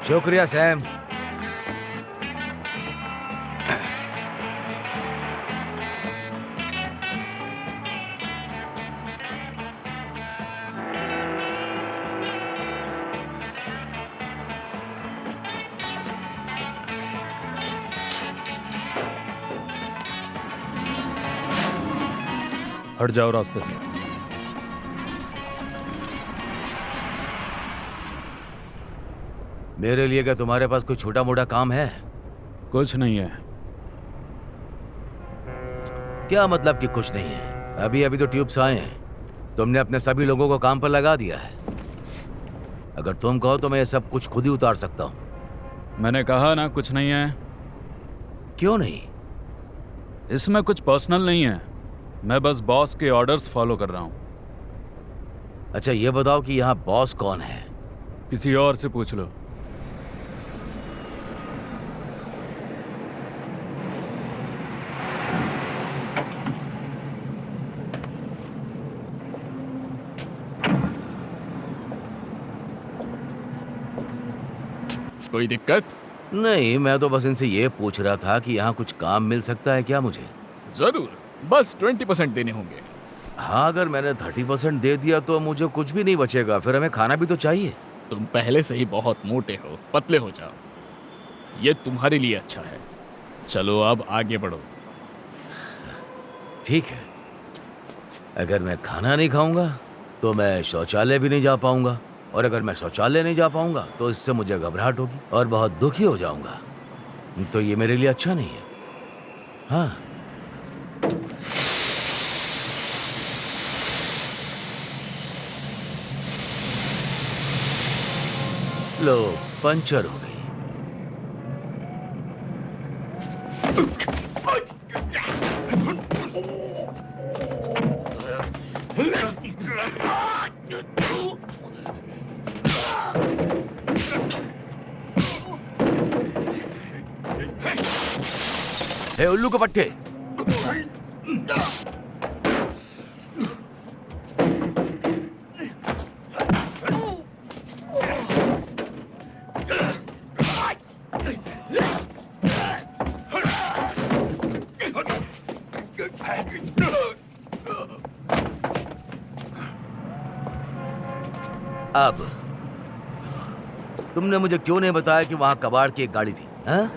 शुक्रिया सैम। हट जाओ रास्ते से। मेरे लिए क्या तुम्हारे पास कोई छोटा मोटा काम है? कुछ नहीं है। क्या मतलब कि कुछ नहीं है? अभी अभी तो ट्यूब्स आए हैं। तुमने अपने सभी लोगों को काम पर लगा दिया है। अगर तुम कहो तो मैं ये सब कुछ खुद ही उतार सकता हूं। मैंने कहा ना कुछ नहीं है। क्यों नहीं? इसमें कुछ पर्सनल नहीं है। मैं बस बॉस के ऑर्डर्स फॉलो कर रहा हूं। अच्छा ये बताओ कि यहाँ बॉस कौन है? किसी और से पूछ लो। कोई दिक्कत? नहीं, मैं तो बस इनसे ये पूछ रहा था कि यहाँ कुछ काम मिल सकता है क्या मुझे? जरूर, बस 20% देने होंगे। हाँ, अगर मैंने 30% दे दिया तो मुझे कुछ भी नहीं बचेगा। फिर हमें खाना भी तो चाहिए। तुम पहले से ही बहुत मोटे हो, पतले हो जाओ। ये तुम्हारे लिए अच्छा है। चलो अब आगे बढ़ो। ठीक है, अगर मैं खाना नहीं खाऊंगा तो मैं शौचालय भी नहीं जा पाऊंगा, और अगर मैं शौचालय नहीं जा पाऊंगा तो इससे मुझे घबराहट होगी और बहुत दुखी हो जाऊंगा। तो ये मेरे लिए अच्छा नहीं है। हाँ, लो, पंचर हो गई। हे उल्लू के पट्टे, अब तुमने मुझे क्यों नहीं बताया कि वहां कबाड़ की एक गाड़ी थी? हाँ?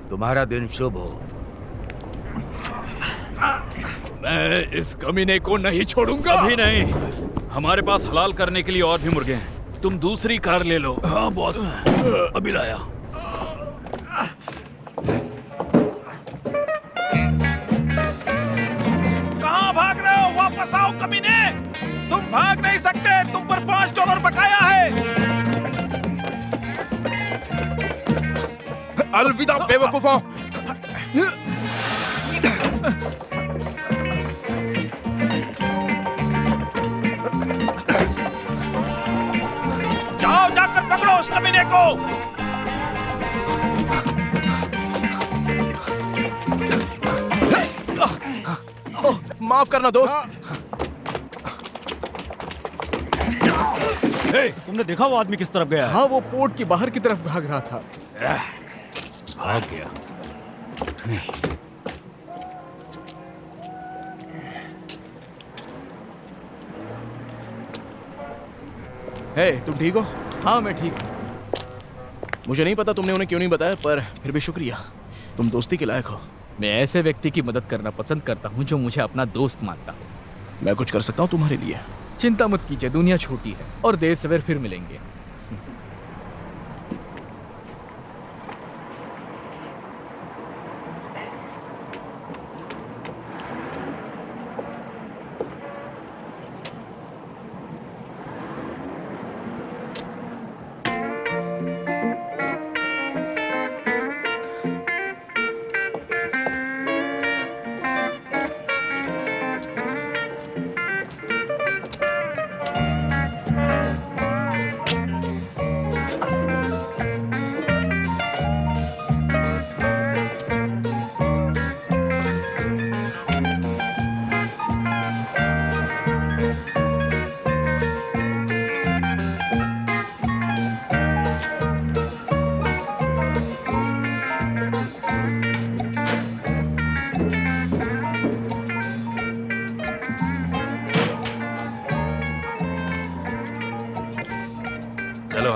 तुम्हारा दिन शुभ हो। मैं इस कमीने को नहीं छोड़ूंगा। अभी नहीं, हमारे पास हलाल करने के लिए और भी मुर्गे हैं। तुम दूसरी कार ले लो। हाँ बॉस, अभी लाया। कहाँ भाग रहे हो? वापस आओ कमीने! तुम भाग नहीं सकते, तुम पर $5 बकाया है। अलविदा बेवकूफों। जाओ, जाकर पकड़ो उस कमीने को। माफ करना दोस्त। तुमने देखा वो आदमी किस तरफ गया है? हाँ, वो पोर्ट की बाहर की तरफ भाग रहा था। भाग गया। हे, तुम ठीक हो? हाँ, मैं ठीक हूँ। मुझे नहीं पता तुमने उन्हें क्यों नहीं बताया, पर फिर भी शुक्रिया। तुम दोस्ती के लायक हो। मैं ऐसे व्यक्ति की मदद करना पसंद करता हूँ जो मुझे अपना दोस्त मानता हो। मैं कुछ कर सकता हूँ तुम्हारे लिए? चिंता मत कीजिए, दुनिया छोटी है और देर सवेर फिर मिलेंगे।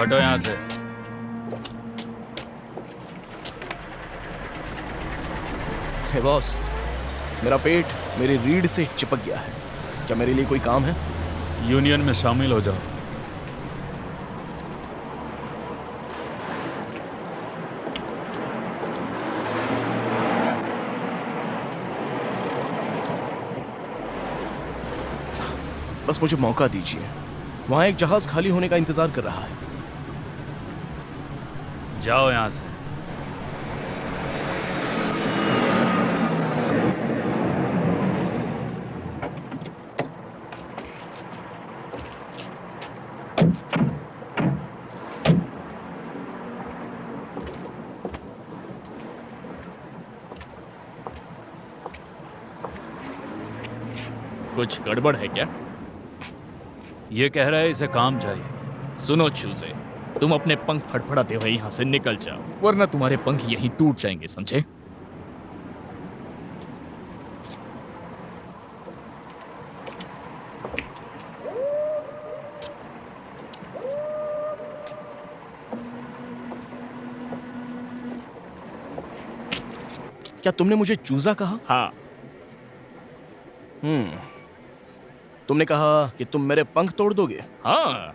हटो यहाँ से। हे बॉस, मेरा पेट मेरी रीढ़ से चिपक गया है। क्या मेरे लिए कोई काम है? यूनियन में शामिल हो जाओ। बस मुझे मौका दीजिए। वहां एक जहाज खाली होने का इंतजार कर रहा है। जाओ यहाँ से। कुछ गड़बड़ है क्या? ये कह रहा है इसे काम चाहिए। सुनो चूजे, तुम अपने पंख फड़फड़ाते हुए यहाँ से निकल जाओ, वरना तुम्हारे पंख यहीं टूट जाएंगे, समझे? क्या तुमने मुझे चूजा कहा? हाँ। तुमने कहा कि तुम मेरे पंख तोड़ दोगे। हाँ।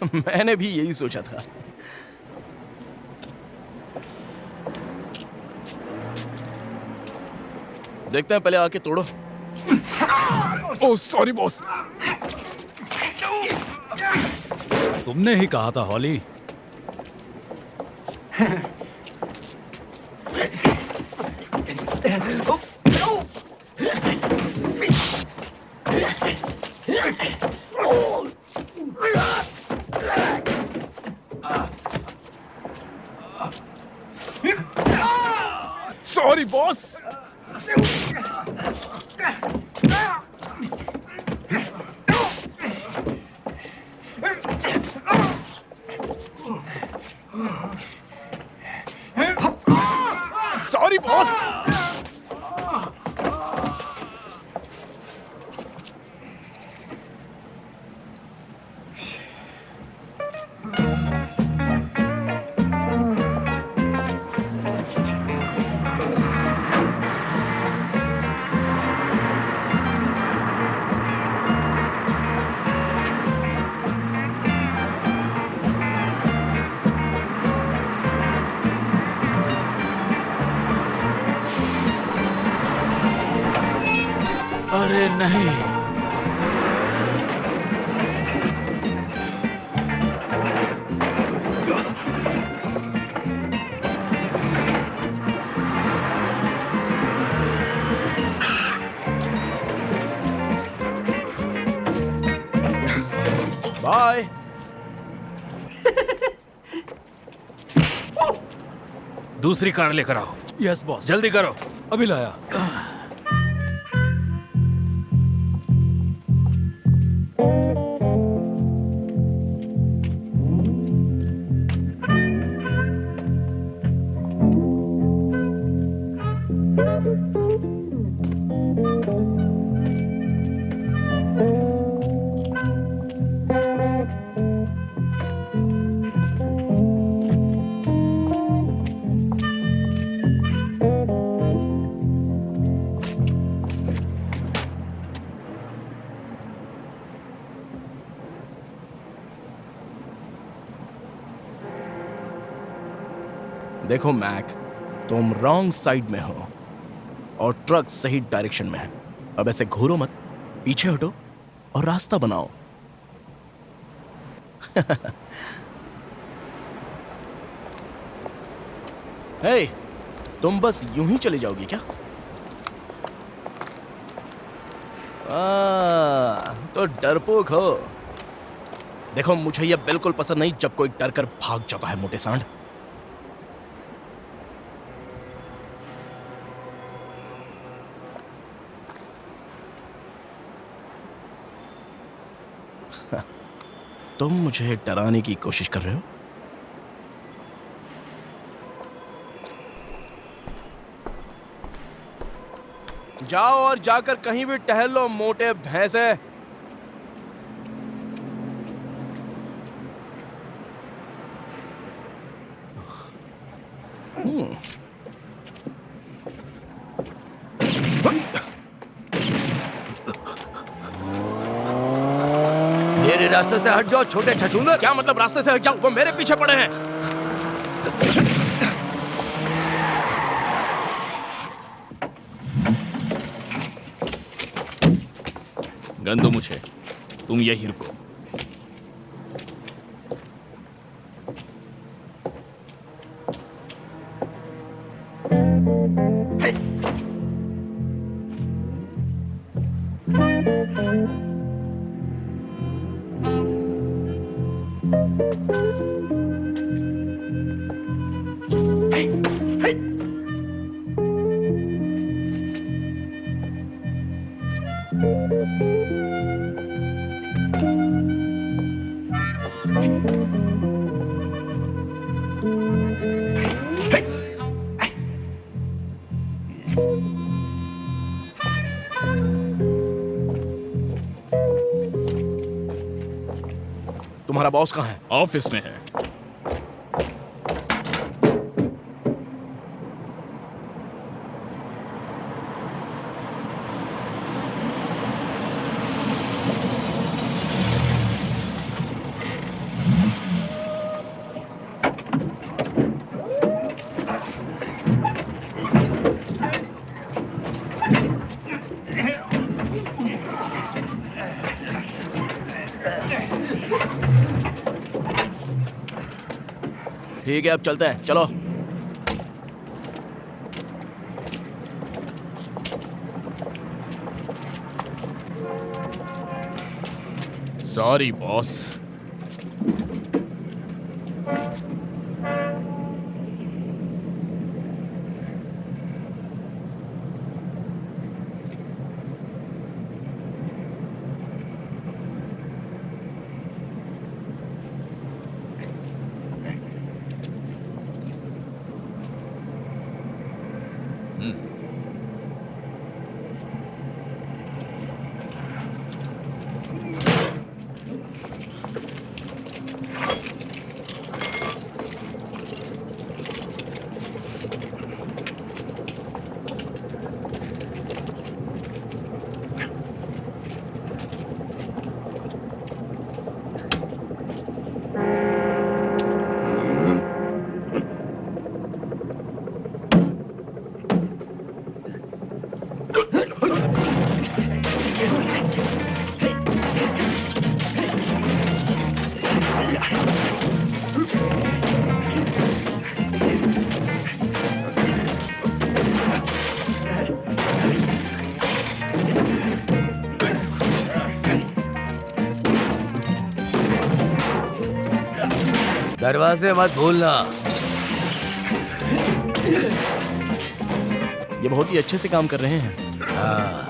मैंने भी यही सोचा था। देखते हैं, पहले आके तोड़ो। Oh sorry boss. तुमने ही कहा था Holly. Sorry boss. Sorry boss. अरे नहीं। बाय। दूसरी कार लेकर आओ। यस बॉस, जल्दी करो। अभी लाया। देखो मैक, तुम रॉन्ग साइड में हो और ट्रक सही डायरेक्शन में है। अब ऐसे घूरो मत, पीछे हटो और रास्ता बनाओ। हे, तुम बस यूं ही चले जाओगे क्या? तो डरपोक हो। देखो, मुझे यह बिल्कुल पसंद नहीं जब कोई डर कर भाग जाता है, मोटे सांड। तुम मुझे डराने की कोशिश कर रहे हो? जाओ और जाकर कहीं भी टहल लो, मोटे भैंसे। मेरे रास्ते से हट जाओ छोटे छछूंदर। क्या मतलब रास्ते से हट जाओ? वो मेरे पीछे पड़े हैं। गन दो मुझे, तुम यही रुको। तुम्हारा बॉस कहाँ है? ऑफिस में है। ठीक है, अब चलते हैं, चलो। Sorry boss. दरवाजे मत भूलना। ये बहुत ही अच्छे से काम कर रहे हैं। हाँ।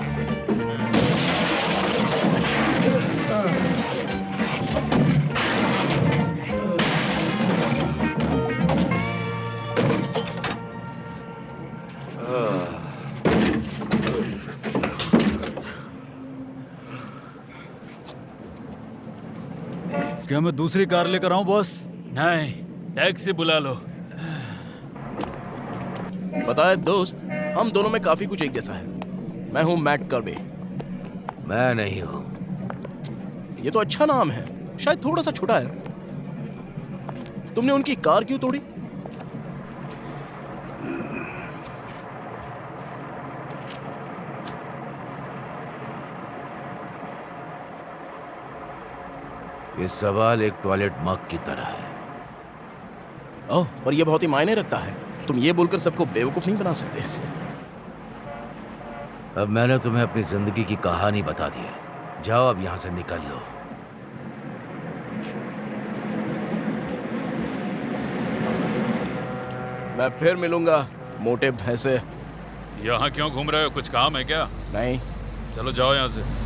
क्या मैं दूसरी कार लेकर आऊं बॉस? नहीं, टैक्सी बुला लो। बताए दोस्त, हम दोनों में काफी कुछ एक जैसा है। मैं हूं मैट कर्बे। मैं नहीं हूं। ये तो अच्छा नाम है, शायद थोड़ा सा छोटा है। तुमने उनकी कार क्यों तोड़ी? ये सवाल एक टॉयलेट मग की तरह है। ओह, पर ये बहुत ही मायने रखता है। तुम ये बोलकर सबको बेवकूफ नहीं बना सकते। अब मैंने तुम्हें अपनी जिंदगी की कहानी बता दी है। जाओ अब यहां से निकल लो। मैं फिर मिलूंगा, मोटे भैंसे। यहाँ क्यों घूम रहे हो? कुछ काम है क्या? नहीं। चलो जाओ यहाँ से।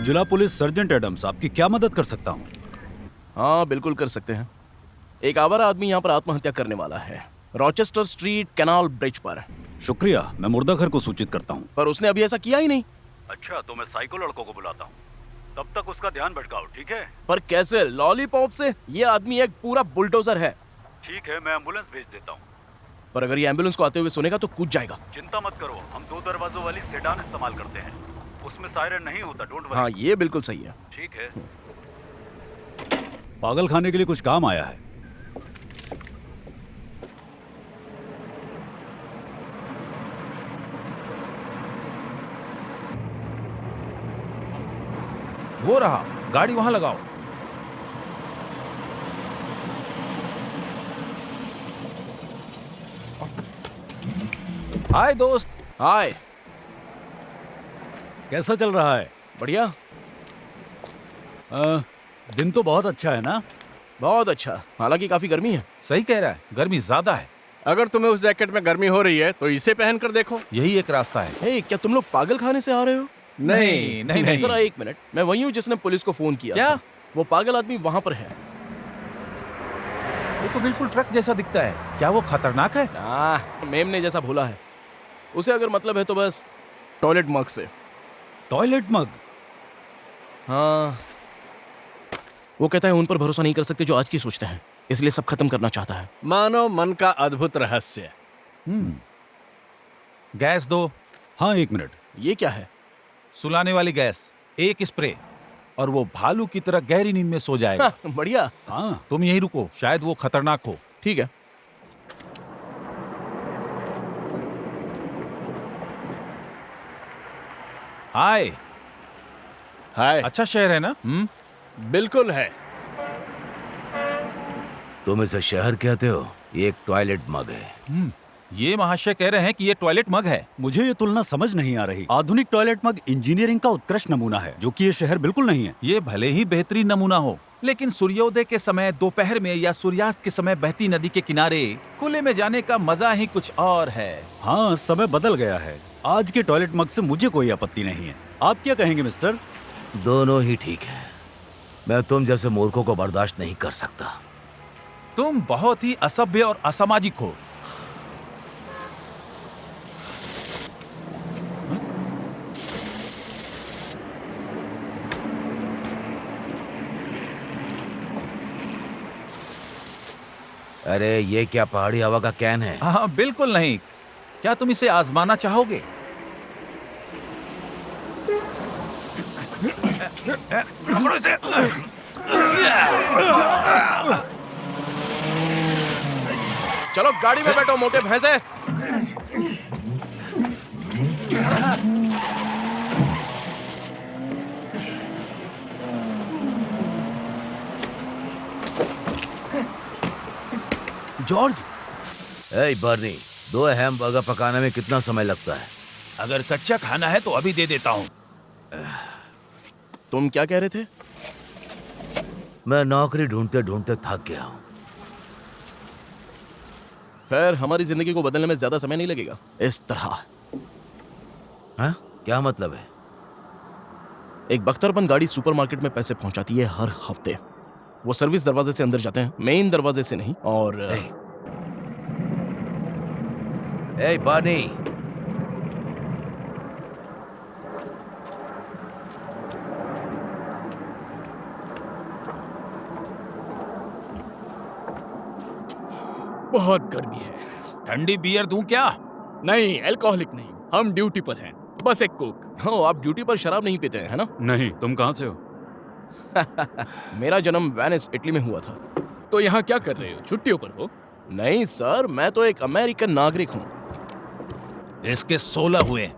जिला पुलिस सर्जेंट एडम्स, आपकी क्या मदद कर सकता हूँ? हाँ बिल्कुल कर सकते हैं। एक आवारा आदमी यहाँ पर आत्महत्या करने वाला है, रॉचेस्टर स्ट्रीट कैनाल ब्रिज पर। शुक्रिया, मैं मुर्दा घर को सूचित करता हूँ। पर उसने अभी ऐसा किया ही नहीं। अच्छा, तो मैं साइको लड़कों को बुलाता हूँ, तब तक उसका ध्यान भटकाओ, ठीक है? पर कैसे? लॉलीपॉप से? ये आदमी एक पूरा बुलडोजर है। ठीक है, मैं एम्बुलेंस भेज देता हूँ। पर अगर ये एम्बुलेंस को आते हुए सुनेगा तो कूद जाएगा। चिंता मत करो, हम 2 दरवाजों वाली सेडान इस्तेमाल करते हैं, उसमें सायरन नहीं होता, डोंट वरी। हाँ ये बिल्कुल सही है। ठीक है। पागल खाने के लिए कुछ काम आया है। वो रहा, गाड़ी वहां लगाओ। हाय दोस्त। हाय। कैसा चल रहा है? बढ़िया। दिन तो बहुत अच्छा है ना? बहुत अच्छा, हालांकि काफी गर्मी है। सही कह रहा है, गर्मी ज्यादा है। अगर तुम्हें उस जैकेट में गर्मी हो रही है तो इसे पहन कर देखो। यही एक रास्ता है। हे, क्या तुम लोग पागल खाने से आ रहे हो? नहीं। जरा एक मिनट, मैं वही हूँ जिसने पुलिस को फोन किया क्या? था। वो पागल आदमी वहां पर है। वो तो बिल्कुल ट्रक जैसा दिखता है। क्या वो खतरनाक है? मेमने जैसा भोला है। उसे अगर मतलब है तो बस टॉयलेट मग से। टॉयलेट मग? हाँ, वो कहता है उन पर भरोसा नहीं कर सकते जो आज की सोचते हैं, इसलिए सब खत्म करना चाहता है। मानो मन का अद्भुत रहस्य। गैस दो। हाँ 1 मिनट। ये क्या है? सुलाने वाली गैस, एक स्प्रे, और वो भालू की तरह गहरी नींद में सो जाएगा। बढ़िया। हाँ तुम यहीं रुको, शायद वो खतरनाक हो। ठीक है। हाय। हाय। अच्छा शहर है ना? बिल्कुल है। तुम इसे शहर कहते हो, ये एक टॉयलेट मग है। ये महाशय कह रहे हैं कि ये टॉयलेट मग है। मुझे ये तुलना समझ नहीं आ रही। आधुनिक टॉयलेट मग इंजीनियरिंग का उत्कृष्ट नमूना है, जो कि ये शहर बिल्कुल नहीं है। ये भले ही बेहतरीन नमूना हो, लेकिन सूर्योदय के समय, दोपहर में या सूर्यास्त के समय बहती नदी के किनारे खुले में जाने का मजा ही कुछ और है। हाँ, समय बदल गया है। आज के टॉयलेट मग से मुझे कोई आपत्ति नहीं है। आप क्या कहेंगे मिस्टर? दोनों ही ठीक है। मैं तुम जैसे मूर्खों को बर्दाश्त नहीं कर सकता। तुम बहुत ही असभ्य और असामाजिक हो। अरे ये क्या पहाड़ी हवा का कैन है? हाँ बिल्कुल नहीं। क्या तुम इसे आजमाना चाहोगे? पकड़ो इसे। चलो गाड़ी में बैठो मोटे भैंसे। जॉर्ज। ए बर्नी, 2 हैमबर्गर पकाने में कितना समय लगता है? अगर कच्चा खाना है तो अभी दे देता हूँ। तुम क्या कह रहे थे? मैं नौकरी ढूंढते ढूंढते थक गया हूँ। खैर, हमारी जिंदगी को बदलने में ज्यादा समय नहीं लगेगा। इस तरह। हाँ? क्या मतलब है? एक बख्तरबंद गाड़ी सुपरमार्केट में पैसे पहुंचाती है हर हफ्ते। वो सर्विस दरवाजे से अंदर जाते हैं, मेन दरवाजे से नहीं। और ए बर्नी, बहुत गर्मी है। ठंडी बियर दूं क्या? नहीं, अल्कोहलिक नहीं, हम ड्यूटी पर हैं। बस एक कोक। हो, आप ड्यूटी पर शराब नहीं पीते हैं, है ना? नहीं, तुम कहाँ से हो? मेरा जन्म वेनिस, इटली में हुआ था। तो यहाँ क्या कर रहे हो? छुट्टियों पर हो? नहीं सर, मैं तो एक अमेरिकन नागरिक हूँ। इसके 16 हुए।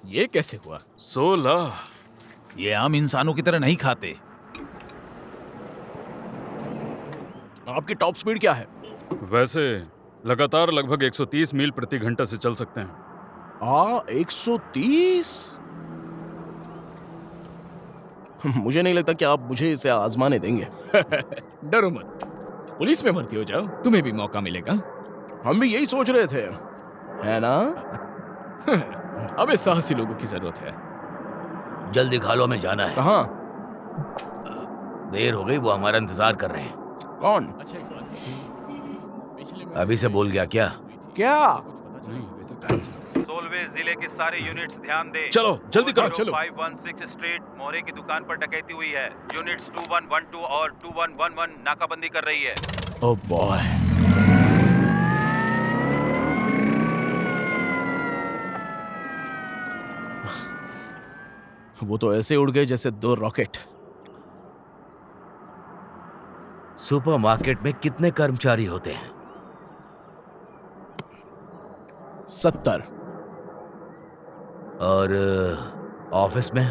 ये कैसे हुआ? 16? ये आम इंसानों की तरह नहीं खाते। आपकी टॉप स्पीड क्या है? वैसे लगातार लगभग 130 मील प्रति घंटा से चल सकते हैं। 130? मुझे नहीं लगता कि आप मुझे इसे आजमाने देंगे। डरो मत, पुलिस में भर्ती हो जाओ, तुम्हें भी मौका मिलेगा। हम भी यही सोच रहे थे, है ना? अबे साहसी लोगों की जरूरत है। जल्दी खा लो, हमें जाना है। कहाँ? देर हो गई, वो हमारा इंतजार कर रहे हैं। कौन? अच्छा एक बात पिछले अभी से बोल गया क्या? क्या? नहीं अभी तक सोलवे जिले के सारे यूनिट्स ध्यान दें। चलो जल्दी करो, चलो। 516 स्ट्रीट मोरे की दुकान पर डकैती हुई है। यूनिट्स 2112 और 2111 नाकाबंदी कर रही है। Oh boy. वो तो ऐसे उड़ गए जैसे 2 रॉकेट। सुपरमार्केट में कितने कर्मचारी होते हैं? 70। और ऑफिस में?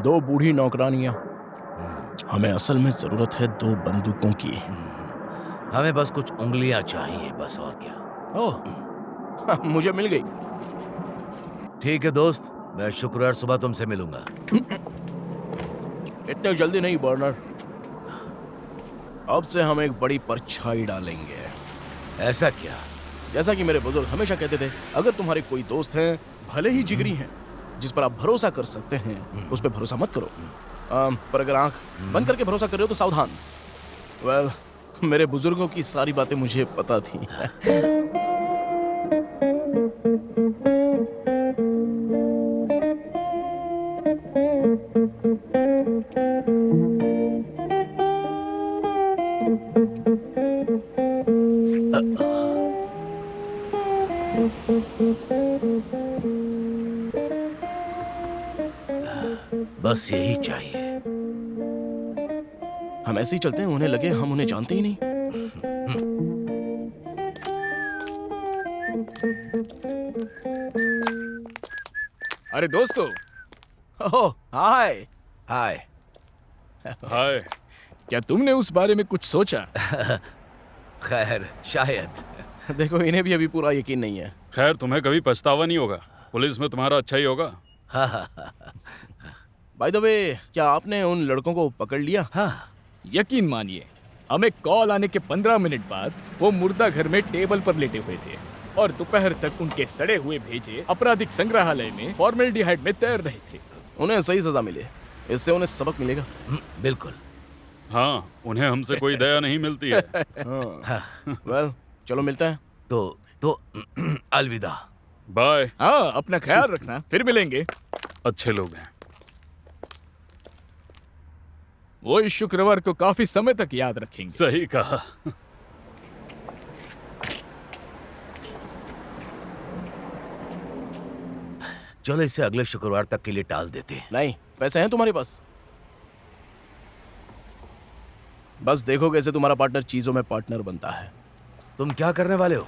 2 बूढ़ी नौकरानियां। हमें असल में जरूरत है 2 बंदूकों की। हमें बस कुछ उंगलियां चाहिए, बस, और क्या। ओह मुझे मिल गई। ठीक है दोस्त, मैं शुक्रवार सुबह तुमसे मिलूंगा। इतने जल्दी नहीं बर्नर। अब से हम एक बड़ी परछाई डालेंगे। ऐसा क्या? जैसा कि मेरे बुजुर्ग हमेशा कहते थे, अगर तुम्हारे कोई दोस्त हैं, भले ही जिगरी हैं, जिस पर आप भरोसा कर सकते हैं, उस पर भरोसा मत करो। पर अगर आंख बंद करके भरोसा कर रहे हो तो सावधान। वेल, मेरे बुजुर्गों की सारी बातें मुझे पता थी। बस यही चाहिए। हम ऐसे ही चलते हैं, उन्हें लगे हम उन्हें जानते ही नहीं। अरे दोस्तों, ओह हाय। हाय। हाय। क्या तुमने उस बारे में कुछ सोचा? खैर, शायद। देखो, इन्हें भी अभी पूरा यकीन नहीं है। खैर तुम्हें कभी पछतावा नहीं होगा। पुलिस में तुम्हारा अच्छा ही होगा। बाय द वे, क्या आपने उन लड़कों को पकड़ लिया? हाँ। यकीन मानिए, हमें कॉल आने के 15 मिनट बाद वो मुर्दा घर में टेबल पर लेटे हुए थे और दोपहर तक उनके सड़े हुए भेजे आपराधिक संग्रहालय में फॉर्मेल्डिहाइड में तैर रहे थे। उन्हें सही सजा मिले, इससे उन्हें सबक मिलेगा। बिल्कुल। हाँ, उन्हें हमसे कोई दया नहीं मिलती है। वेल, चलो मिलते हैं। तो अलविदा। बाय। हाँ, अपना ख्याल रखना, फिर मिलेंगे। अच्छे लोग हैं। वो इस शुक्रवार को काफी समय तक याद रखेंगे। सही कहा। चलो इसे अगले शुक्रवार तक के लिए टाल देते हैं। नहीं, पैसे हैं तुम्हारे पास? बस देखो कैसे तुम्हारा पार्टनर चीजों में पार्टनर बनता है। तुम क्या करने वाले हो?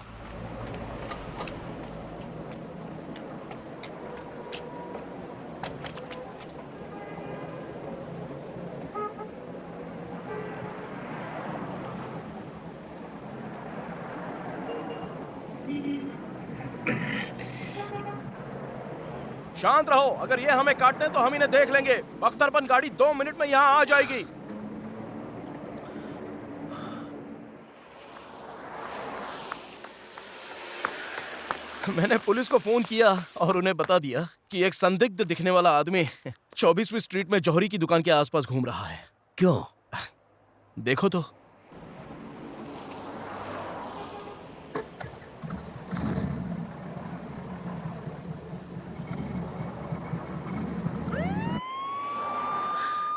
शांत रहो, अगर ये हमें काटते हैं तो हम इन्हें देख लेंगे। बख्तरबंद गाड़ी 2 मिनट में यहाँ आ जाएगी। मैंने पुलिस को फोन किया और उन्हें बता दिया कि एक संदिग्ध दिखने वाला आदमी 24वीं स्ट्रीट में जौहरी की दुकान के आसपास घूम रहा है। क्यों? देखो तो।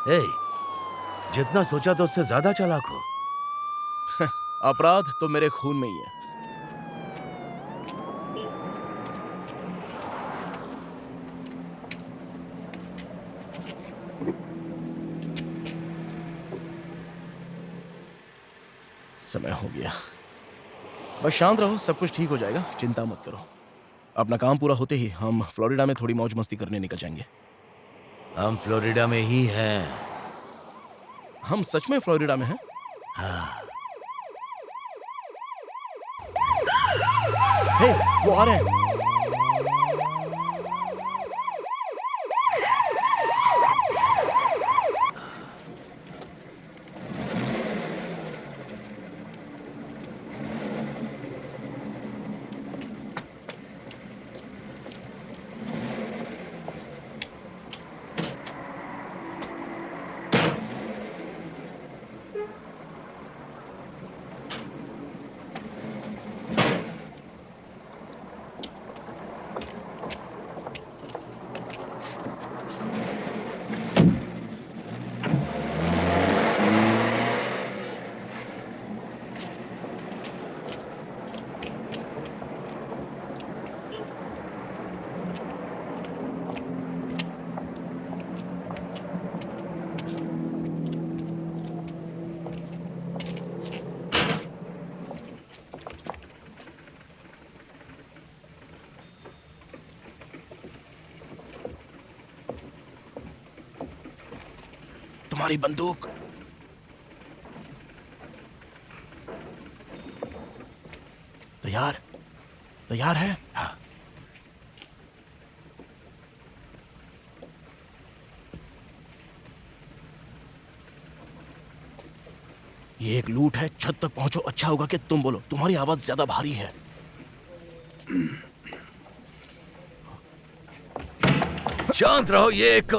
ए, जितना सोचा तो उससे ज्यादा चालाक हो। अपराध तो मेरे खून में ही है। समय हो गया। बस शांत रहो, सब कुछ ठीक हो जाएगा, चिंता मत करो। अपना काम पूरा होते ही हम फ्लोरिडा में थोड़ी मौज मस्ती करने निकल जाएंगे। हम फ्लोरिडा में ही हैं। हम सच में फ्लोरिडा में हैं? हे, वो आ रहे हैं। तुम्हारी बंदूक। तैयार? तैयार है? हाँ। ये एक लूट है, छत तक पहुंचो। अच्छा होगा कि तुम बोलो, तुम्हारी आवाज ज्यादा भारी है। शांत रहो, ये एक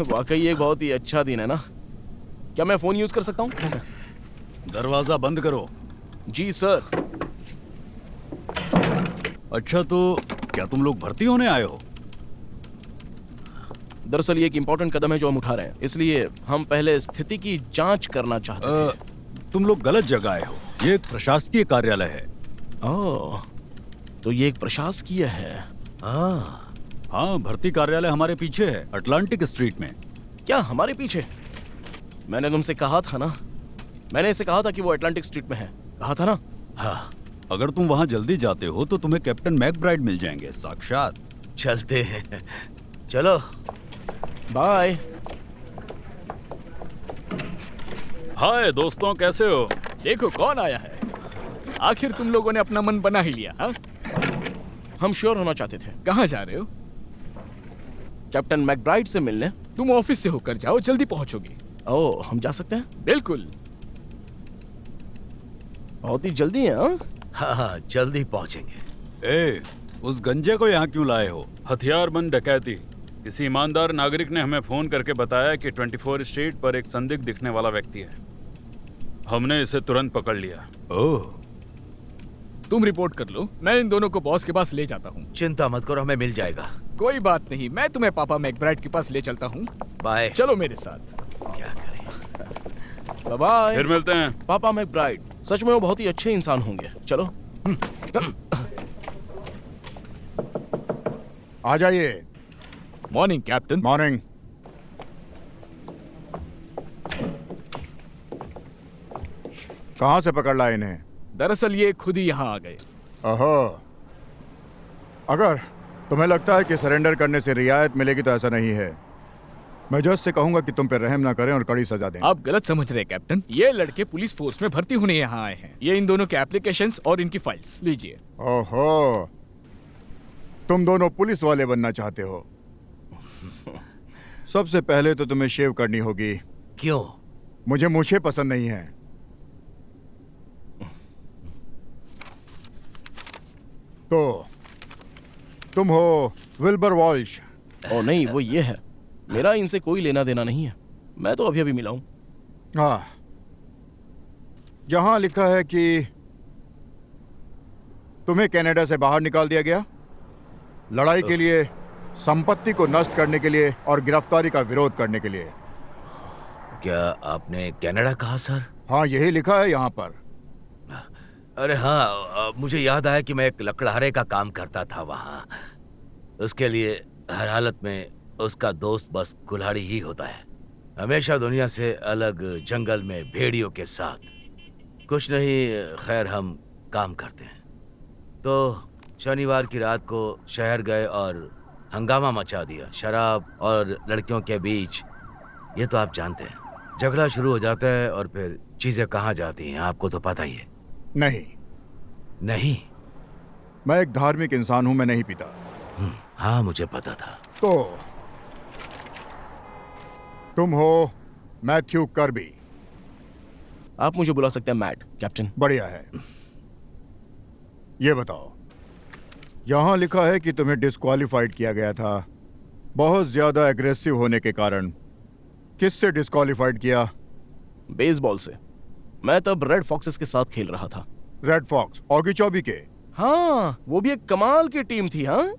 वाकई एक बहुत ही अच्छा दिन है ना। क्या मैं फोन यूज कर सकता हूँ? दरवाजा बंद करो। जी सर। अच्छा, तो क्या तुम लोग भर्ती होने आए हो? दरअसल ये एक इम्पोर्टेंट कदम है जो हम उठा रहे हैं, इसलिए हम पहले स्थिति की जांच करना चाहते थे। तुम लोग गलत जगह आए हो। ये एक प्रशासकीय कार्यालय है। ओह, तो ये एक प्रशासकीय है। हाँ, भर्ती कार्यालय हमारे पीछे है, अटलांटिक स्ट्रीट में। क्या हमारे पीछे? मैंने तुमसे कहा था ना, मैंने इसे कहा था कि वो अटलांटिक स्ट्रीट में है, कहा था ना। हाँ, अगर तुम वहां जल्दी जाते हो तो तुम्हें कैप्टन मैकब्राइड मिल जाएंगे, साक्षात। चलते हैं। चलो। बाय। हाय दोस्तों, कैसे हो? देखो कौन आया है। आखिर तुम लोगों ने अपना मन बना ही लिया। हाँ, हम श्योर होना चाहते थे। कहाँ जा रहे हो? कैप्टन मैकब्राइड से मिलने। तुम ऑफिस से होकर जाओ, जल्दी पहुंचोगे। ओह, हम जा सकते हैं? बिल्कुल। बहुत ही जल्दी है। हाँ? हाँ, जल्दी पहुंचेंगे। ए, उस गंजे को यहाँ क्यों लाए हो? हथियारबंद डकैती। किसी ईमानदार नागरिक ने हमें फोन करके बताया कि 24 स्ट्रीट पर एक संदिग्ध दिखने वाला व्यक्ति है। हमने इसे तुरंत पकड़ लिया। ओह, तुम रिपोर्ट कर लो, मैं इन दोनों को बॉस के पास ले जाता हूँ। चिंता मत करो, हमें मिल जाएगा। कोई बात नहीं, मैं तुम्हें पापा मैकब्राइड के पास ले चलता हूँ। बाय। चलो मेरे साथ। क्या करें? बाय। फिर मिलते हैं। पापा मैकब्राइड सच में वो बहुत ही अच्छे इंसान होंगे। चलो। आ जाइए। Morning captain. मॉर्निंग। कहाँ से पकड़ लाए इन्हें? दरअसल ये खुद ही यहाँ आ गए। ओहो, अगर तुम्हें लगता है कि सरेंडर करने से रियायत मिलेगी तो ऐसा नहीं है। मैं जज से कहूंगा कि तुम पे रहम ना करें और कड़ी सजा दें। आप गलत समझ रहे हैं कैप्टन। ये लड़के पुलिस फोर्स में भर्ती होने यहाँ आए हैं। ये इन दोनों के एप्लीकेशंस और इनकी फाइल्स लीजिए। ओहो, तुम दोनों पुलिस वाले बनना चाहते हो। सबसे पहले तो तुम्हें शेव करनी होगी। क्यों? मुझे मूछें पसंद नहीं है। तो तुम हो विल्बर वॉल्श। ओ नहीं, वो ये है। मेरा इनसे कोई लेना देना नहीं है, मैं तो अभी अभी मिला हूं। हाँ, जहां लिखा है कि तुम्हें कनाडा से बाहर निकाल दिया गया, लड़ाई के लिए, संपत्ति को नष्ट करने के लिए और गिरफ्तारी का विरोध करने के लिए। क्या आपने कनाडा कहा सर? हाँ, यही लिखा है यहाँ पर। अरे हाँ, मुझे याद आया कि मैं एक लकड़हारे का काम करता था वहाँ। उसके लिए हर हालत में उसका दोस्त बस कुल्हाड़ी ही होता है। हमेशा दुनिया से अलग जंगल में भेड़ियों के साथ। कुछ नहीं, खैर हम काम करते हैं। तो शनिवार की रात को शहर गए और हंगामा मचा दिया। शराब और लड़कियों के बीच, ये तो आप जानते हैं, झगड़ा शुरू हो जाता है और फिर चीजें कहाँ जाती हैं आपको तो पता ही है। नहीं, नहीं? मैं एक धार्मिक इंसान हूं, मैं नहीं पीता। हाँ, मुझे पता था। तो तुम हो मैथ्यू कर्बी। आप मुझे बुला सकते हैं मैट, कैप्टन। बढ़िया है। ये बताओ, यहां लिखा है कि तुम्हें डिस्क्वालिफाइड किया गया था बहुत ज्यादा एग्रेसिव होने के कारण। किससे डिस्क्वालिफाइड किया? बेसबॉल से। मैं तब रेड फॉक्सेस के साथ खेल रहा था। रेड फॉक्स, ऑगी चौबी के? हाँ, वो भी एक कमाल की टीम थी। हाँ,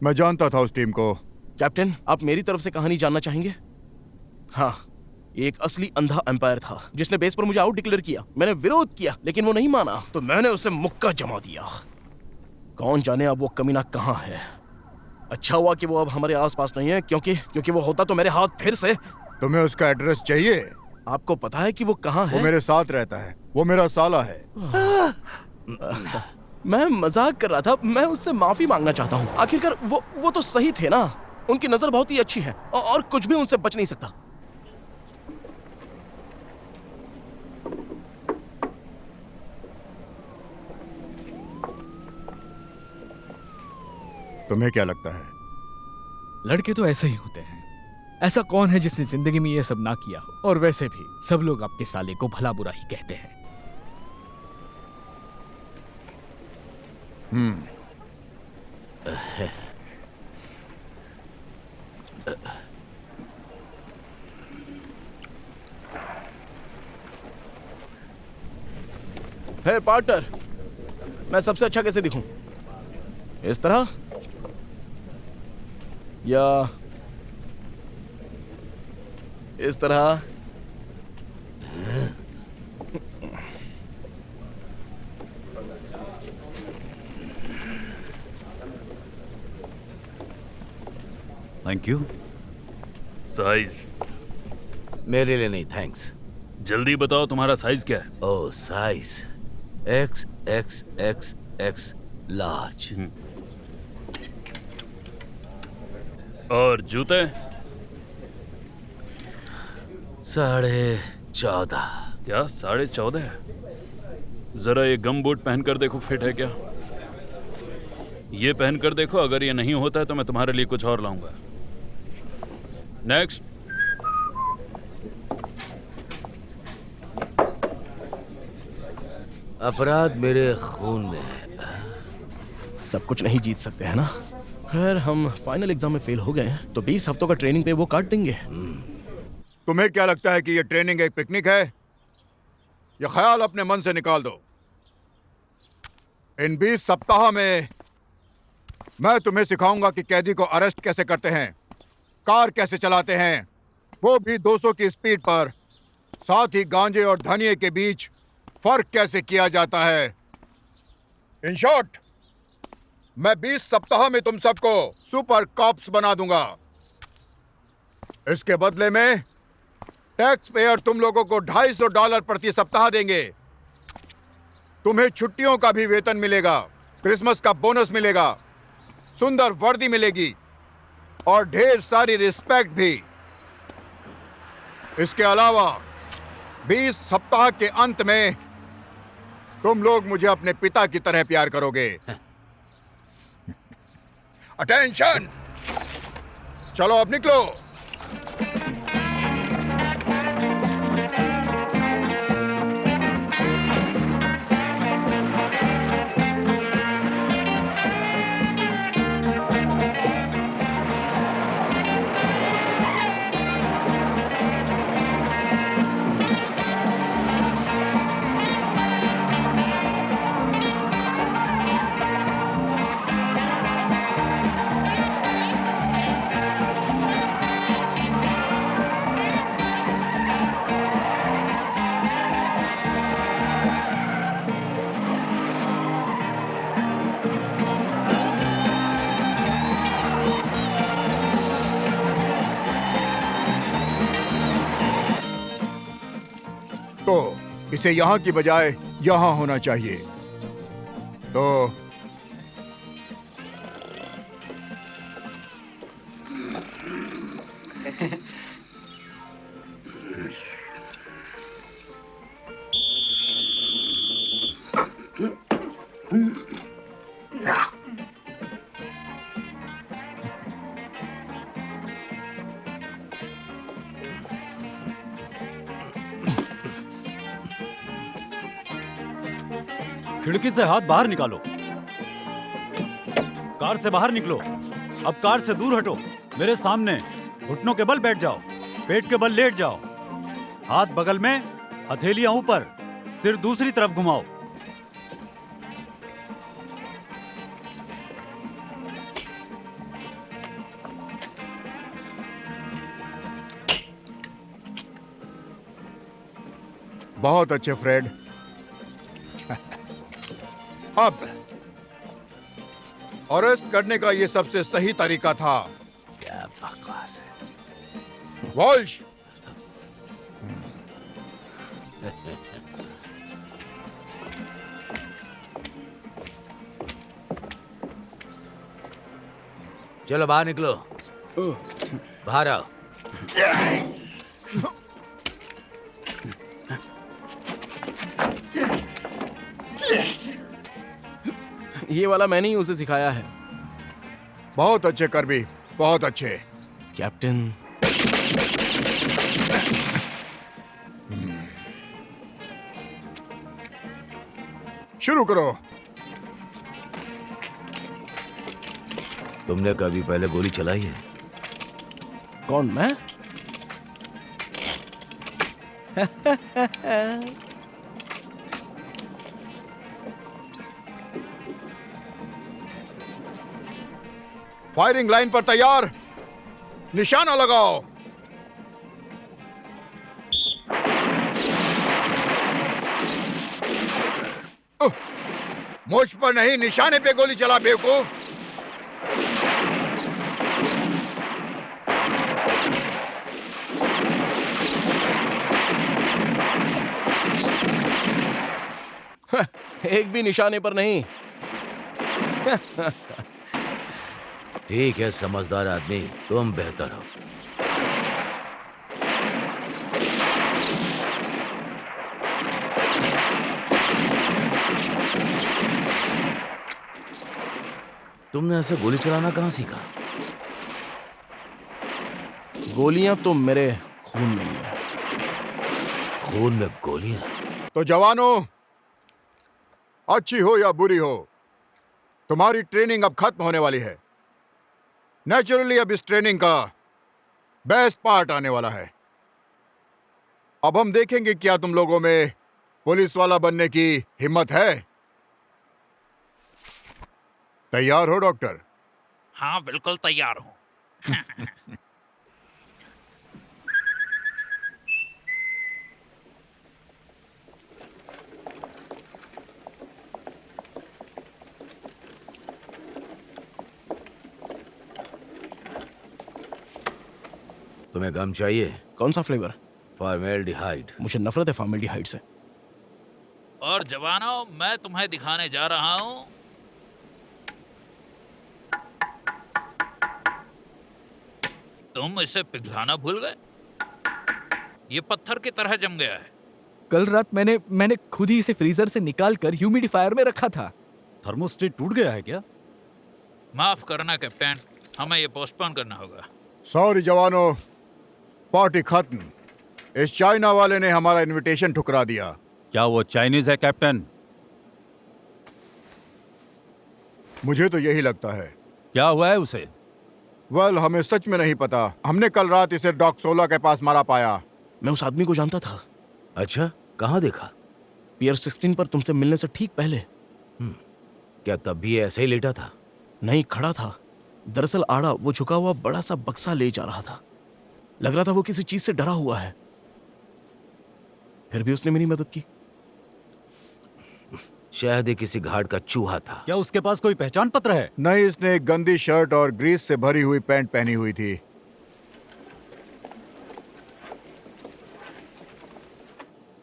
मैं जानता था उस टीम को। कैप्टन, आप मेरी तरफ से कहानी जानना चाहेंगे? हाँ, एक असली अंधा एम्पायर था जिसने बेस पर मुझे आउट डिक्लेयर किया। मैंने विरोध किया लेकिन वो नहीं माना, तो मैंने उसे मुक्का जमा दिया। कौन जाने अब वो कमीना कहाँ है। अच्छा हुआ कि वो अब हमारे आसपास नहीं है, क्योंकि वो होता तो मेरे हाथ फिर से। तुम्हें उसका एड्रेस चाहिए? आपको पता है कि वो कहाँ वो है? मेरे साथ रहता है, वो मेरा साला है। मैं मजाक कर रहा था। मैं उससे माफी मांगना चाहता हूँ। आखिरकार वो तो सही थे ना। उनकी नजर बहुत ही अच्छी है और कुछ भी उनसे बच नहीं सकता। तुम्हें क्या लगता है? लड़के तो ऐसे ही होते हैं। ऐसा कौन है जिसने जिंदगी में ये सब ना किया हो? और वैसे भी सब लोग आपके साले को भला बुरा ही कहते हैं। हे पार्टनर, मैं सबसे अच्छा कैसे दिखूं? इस तरह या इस तरह? Thank you. साइज? मेरे लिए नहीं, थैंक्स। जल्दी बताओ तुम्हारा साइज क्या है? Oh size X X X X large. और जूते? 14.5। क्या 14.5? जरा ये गम बूट पहन कर देखो, फिट है क्या? ये पहन कर देखो, अगर ये नहीं होता है तो मैं तुम्हारे लिए कुछ और लाऊंगा। नेक्स्ट। अपराध मेरे खून में है। सब कुछ नहीं जीत सकते हैं ना। खैर, हम फाइनल एग्जाम में फेल हो गए हैं तो 20 हफ्तों का ट्रेनिंग पे वो काट देंगे। तुम्हें क्या लगता है कि ये ट्रेनिंग एक पिकनिक है? यह ख्याल अपने मन से निकाल दो। इन 20 सप्ताह में मैं तुम्हें सिखाऊंगा कि कैदी को अरेस्ट कैसे करते हैं, कार कैसे चलाते हैं, वो भी 200 की स्पीड पर, साथ ही गांजे और धनिये के बीच फर्क कैसे किया जाता है। इन शॉर्ट, मैं 20 सप्ताह में तुम सबको सुपर कॉप्स बना दूंगा। इसके बदले में टैक्स पेयर तुम लोगों को $250 प्रति सप्ताह देंगे। तुम्हें छुट्टियों का भी वेतन मिलेगा, क्रिसमस का बोनस मिलेगा, सुंदर वर्दी मिलेगी और ढेर सारी रिस्पेक्ट भी। इसके अलावा 20 सप्ताह के अंत में तुम लोग मुझे अपने पिता की तरह प्यार करोगे। अटेंशन! चलो अब निकलो। तो इसे यहां की बजाय यहां होना चाहिए। तो खिड़की से हाथ बाहर निकालो। कार से बाहर निकलो। अब कार से दूर हटो। मेरे सामने घुटनों के बल बैठ जाओ, पेट के बल लेट जाओ, हाथ बगल में, हथेलियां ऊपर, सिर दूसरी तरफ घुमाओ। बहुत अच्छे फ्रेड। अब अरेस्ट करने का ये सबसे सही तरीका था। क्या बकवास है। वॉल्श, चलो बाहर निकलो। बाहर आओ। ये वाला मैंने ही उसे सिखाया है। बहुत अच्छे करबी, बहुत अच्छे। कैप्टन, शुरू करो। तुमने कभी पहले गोली चलाई है? कौन, मैं? फायरिंग लाइन पर तैयार, निशाना लगाओ। मुझ पर नहीं, निशाने पे गोली चला बेवकूफ। एक भी निशाने पर नहीं। ठीक है समझदार आदमी, तुम बेहतर हो। तुमने ऐसे गोली चलाना कहाँ सीखा? गोलियां तो मेरे खून में ही है। खून में गोलियां? तो जवानों, अच्छी हो या बुरी हो, तुम्हारी ट्रेनिंग अब खत्म होने वाली है। नेचुरली अब इस ट्रेनिंग का बेस्ट पार्ट आने वाला है। अब हम देखेंगे क्या तुम लोगों में पुलिस वाला बनने की हिम्मत है। तैयार हो डॉक्टर? हाँ बिल्कुल तैयार हूँ। तुम्हें गम चाहिए? कौन सा फ्लेवर? फॉर्मेल्डिहाइड। मुझे नफरत है फॉर्मेल्डिहाइड से। और जवानों, मैं तुम्हें दिखाने जा रहा हूँ तुम इसे पिघलाना भूल गए। ये पत्थर की तरह जम गया है। कल रात मैंने खुद ही इसे फ्रीजर से निकाल कर ह्यूमिडिफायर में रखा था। थर्मोस्टेट टूट गया है क्या? माफ करना कैप्टन, हमें ये पोस्टपोन करना होगा। सॉरी जवानों, पार्टी खत्म। इस चाइना वाले ने हमारा इनविटेशन ठुकरा दिया। क्या वो चाइनीज है कैप्टन? मुझे तो यही लगता है। क्या हुआ है उसे? वेल, हमें सच में नहीं पता। हमने कल रात इसे डॉक 16 के पास मारा पाया। मैं उस आदमी को जानता था। अच्छा, कहाँ देखा? पियर 16 पर तुमसे मिलने से ठीक पहले। क्या तब भी ये ऐसे ही लेटा था? नहीं, खड़ा था। दरअसल आड़ा वो झुका हुआ बड़ा सा बक्सा ले जा रहा था। लग रहा था वो किसी चीज से डरा हुआ है। फिर भी उसने मेरी मदद की। शायद ये किसी घाट का चूहा था। क्या उसके पास कोई पहचान पत्र है? नहीं, इसने एक गंदी शर्ट और ग्रीस से भरी हुई पैंट पहनी हुई थी।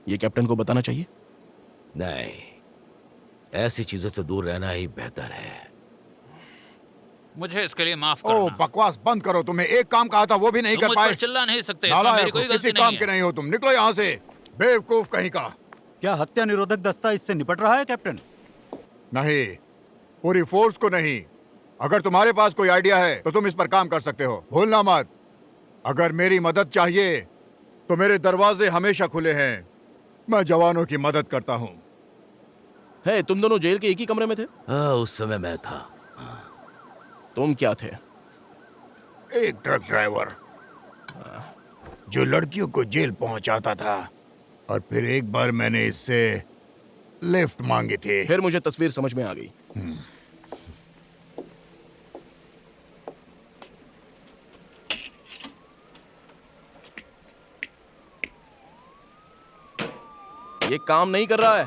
ये कैप्टन को बताना चाहिए। नहीं, ऐसी चीजों से दूर रहना ही बेहतर है। मुझे इसके लिए माफ ओ करना। बकवास बंद करो। तुम्हें एक काम कहा था वो भी नहीं तुम कर मुझ पाए। पर चिल्ला नहीं सकते, इसमें मेरी नालायक कोई हो, गलती किसी नहीं काम है। के नहीं हो तुम। निकलो यहाँ से, बेवकूफ कहीं का। क्या हत्या निरोधक दस्ता इससे निपट रहा है कैप्टन? नहीं, पूरी फोर्स को नहीं। अगर तुम्हारे पास कोई आइडिया है तो तुम इस पर काम कर सकते हो। भूलना मत, अगर मेरी मदद चाहिए तो मेरे दरवाजे हमेशा खुले हैं। मैं जवानों की मदद करता हूँ। है, तुम दोनों जेल के एक ही कमरे में थे? हाँ, उस समय मैं था। तुम क्या थे? एक ट्रक ड्राइवर जो लड़कियों को जेल पहुंचाता था, और फिर एक बार मैंने इससे लिफ्ट मांगी थी। फिर मुझे तस्वीर समझ में आ गई। ये काम नहीं कर रहा है।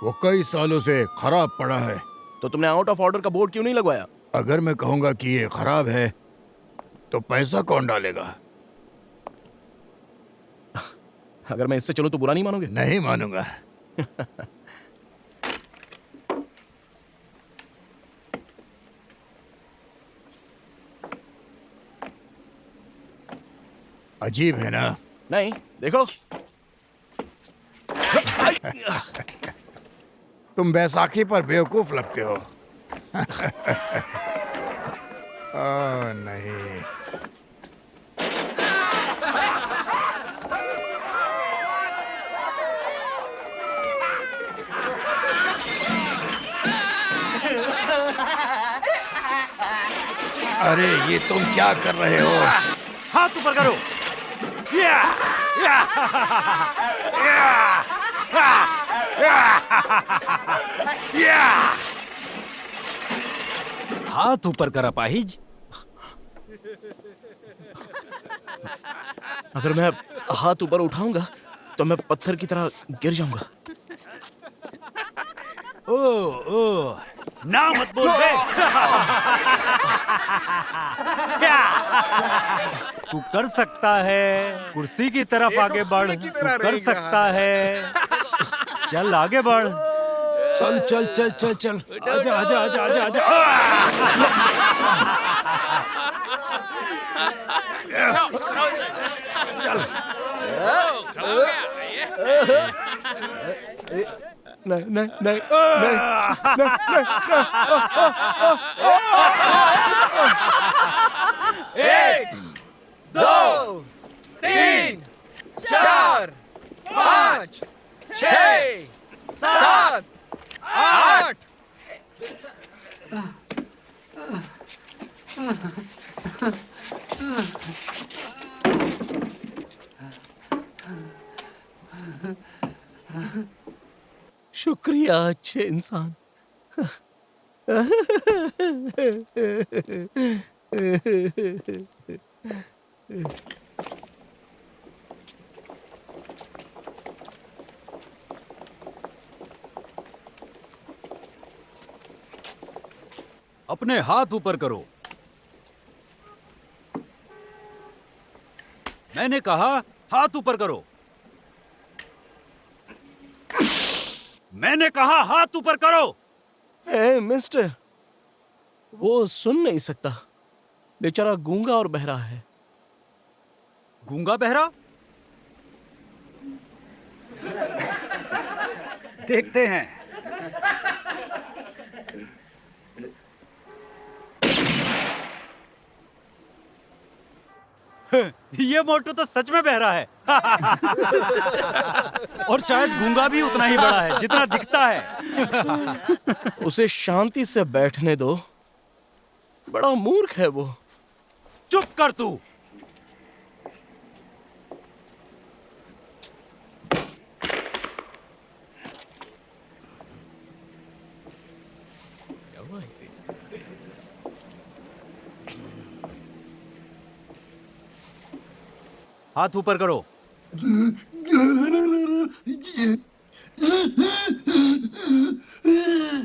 वो कई सालों से खराब पड़ा है। तो तुमने आउट ऑफ ऑर्डर का बोर्ड क्यों नहीं लगवाया? अगर मैं कहूंगा कि ये खराब है तो पैसा कौन डालेगा? अगर मैं इससे चलूं तो बुरा नहीं मानोगे? नहीं मानूंगा। अजीब है ना? नहीं, देखो। तुम बैसाखी पर बेवकूफ लगते हो। नहीं। अरे ये तुम क्या कर रहे हो? हाथ ऊपर करो। या! या! या! या! या! हाथ ऊपर कर अपाहिज। अगर मैं हाथ ऊपर उठाऊंगा तो मैं पत्थर की तरह गिर जाऊंगा। ओ ओ ना मत बोल बे। तू कर सकता है, कुर्सी की तरफ आगे बढ़। तू कर सकता है, चल आगे बढ़। चल चल चल चल चल, आजा आजा आजा आजा आजा। चल। नहीं नहीं नहीं नहीं नहीं। 1 2 3 4 5 6 7 8। शुक्रिया अच्छे इंसान। अपने हाथ ऊपर करो। मैंने कहा हाथ ऊपर करो। मैंने कहा हाथ ऊपर करो। ए मिस्टर, वो सुन नहीं सकता, बेचारा गूंगा और बहरा है। गूंगा बहरा? देखते हैं। ये मोटू तो सच में बहरा है। और शायद गूंगा भी उतना ही बड़ा है जितना दिखता है। उसे शांति से बैठने दो, बड़ा मूर्ख है वो। चुप कर तू। हाथ ऊपर करो।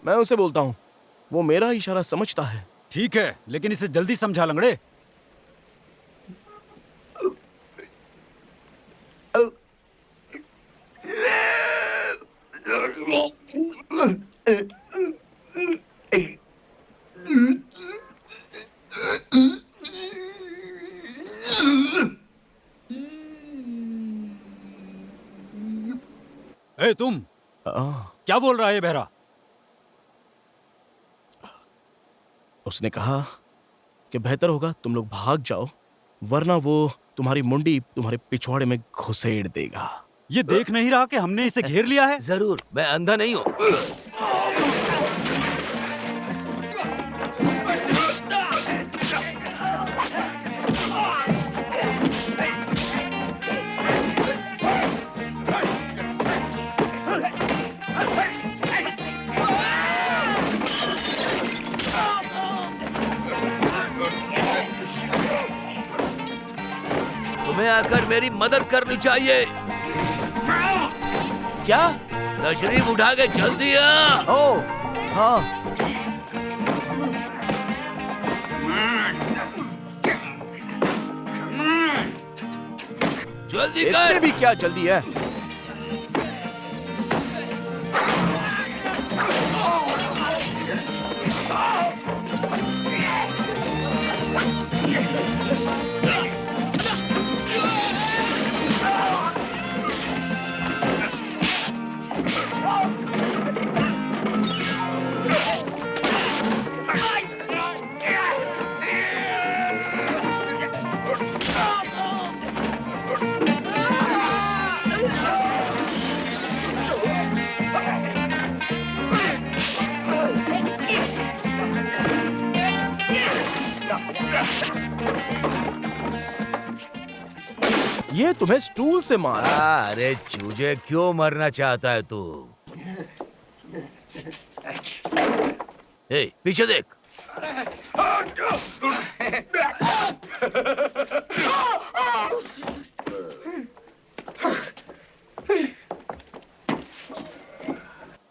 मैं उसे बोलता हूं, वो मेरा इशारा समझता है। ठीक है, लेकिन इसे जल्दी समझा लंगड़े। ए तुम, क्या बोल रहा है बहरा? उसने कहा कि बेहतर होगा तुम लोग भाग जाओ, वरना वो तुम्हारी मुंडी तुम्हारे पिछवाड़े में घुसेड़ देगा। ये देख नहीं रहा कि हमने इसे घेर लिया है? जरूर, मैं अंधा नहीं हूं। तुम्हें आकर मेरी मदद करनी चाहिए। क्या? तशरीफ उठा के चल दिया। ओ, हाँ। जल्दी इससे कर। भी क्या जल्दी है? ये तुम्हें स्टूल से मारा। अरे चूजे, क्यों मरना चाहता है तू? ए, पीछे देख।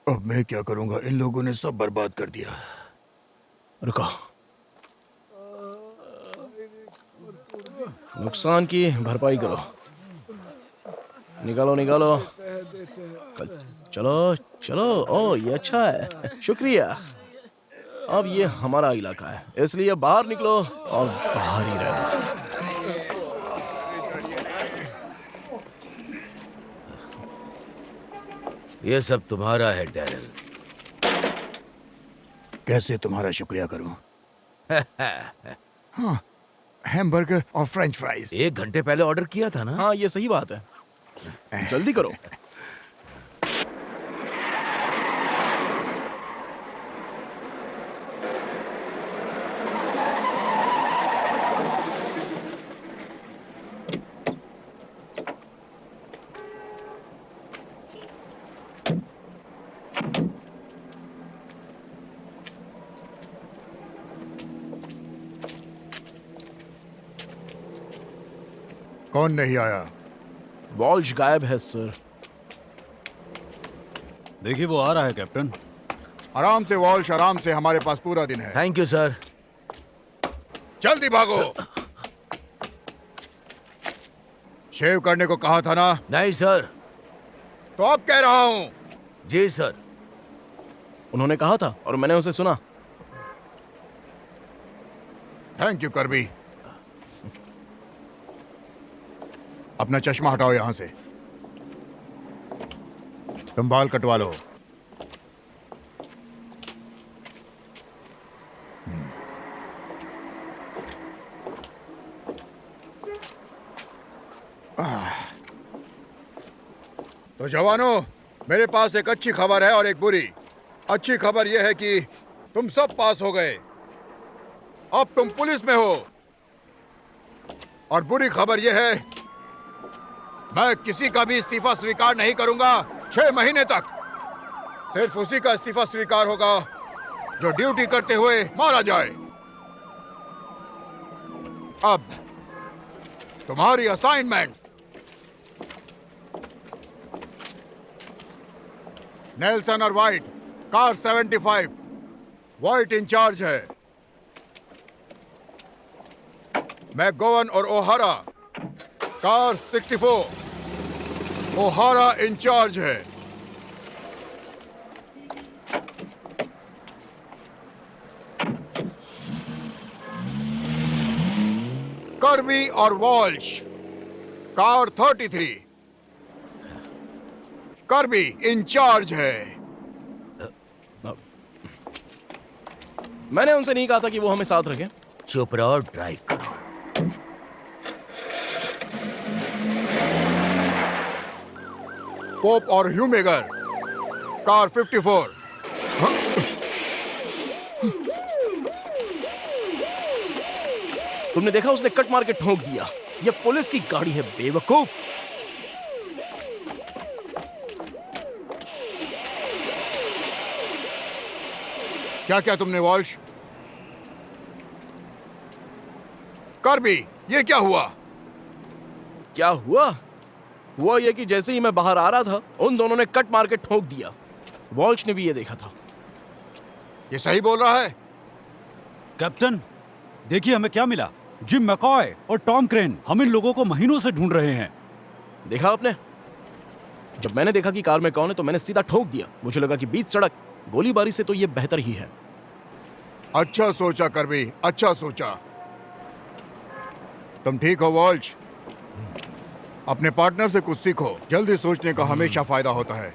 अब मैं क्या करूंगा? इन लोगों ने सब बर्बाद कर दिया। रुको, नुकसान की भरपाई करो। निकालो निकालो। चलो चलो। ओ, ये अच्छा है, शुक्रिया। अब ये हमारा इलाका है, इसलिए बाहर निकलो और बाहर ही रहना। ये सब तुम्हारा है डैरेल। कैसे तुम्हारा शुक्रिया करूं? हाँ, हैमबर्गर और फ्रेंच फ्राइज। 1 घंटे पहले ऑर्डर किया था ना? हाँ, ये सही बात है, जल्दी करो। कौन नहीं आया? वॉल्श गायब है सर। देखिए वो आ रहा है कैप्टन। आराम से वॉल्श, आराम से। हमारे पास पूरा दिन है। Thank you sir. जल्दी भागो। शेव करने को कहा था ना? नहीं सर। तो अब कह रहा हूं। जी सर। उन्होंने कहा था और मैंने उसे सुना। Thank you Kirby. अपना चश्मा हटाओ यहां से। तुम बाल कटवा लो। तो जवानों, मेरे पास एक अच्छी खबर है और एक बुरी। अच्छी खबर यह है कि तुम सब पास हो गए, अब तुम पुलिस में हो। और बुरी खबर यह है, मैं किसी का भी इस्तीफा स्वीकार नहीं करूंगा 6 महीने तक। सिर्फ उसी का इस्तीफा स्वीकार होगा जो ड्यूटी करते हुए मारा जाए। अब तुम्हारी असाइनमेंट, नेल्सन और वाइट, कार 75। वाइट इंचार्ज है। मैकगोवन और ओहारा, कार 64। ओहारा इंचार्ज है। कर्बी और वॉल्श, कार 33। कर्बी इंचार्ज है। मैंने उनसे नहीं कहा था कि वो हमें साथ रखें। चुप रहो और ड्राइव करो। पोप और ह्यूमेगर, कार 54। तुमने देखा, उसने कट मार के ठोक दिया। ये पुलिस की गाड़ी है, बेवकूफ। क्या क्या तुमने वॉल्श? कर्बी, ये क्या हुआ? क्या हुआ? हुआ ये कि जैसे ही मैं बाहर आ रहा था, उन दोनों ने कट मार के ठोक दिया। वॉल्श ने भी ये देखा था। ये सही बोल रहा है? कैप्टन, देखिए हमें क्या मिला। जिम मैकॉय और टॉम क्रेन, हम इन लोगों को महीनों से ढूंढ रहे हैं। देखा आपने? जब मैंने देखा कि कार में कौन है तो मैंने सीधा ठोक दिया। मुझे लगा कि बीच सड़क गोलीबारी से तो ये बेहतर ही है। अच्छा सोचा कर्बी, अच्छा सोचा। तुम ठीक हो वॉल्श? अपने पार्टनर से कुछ सीखो। जल्दी सोचने का हमेशा फायदा होता है।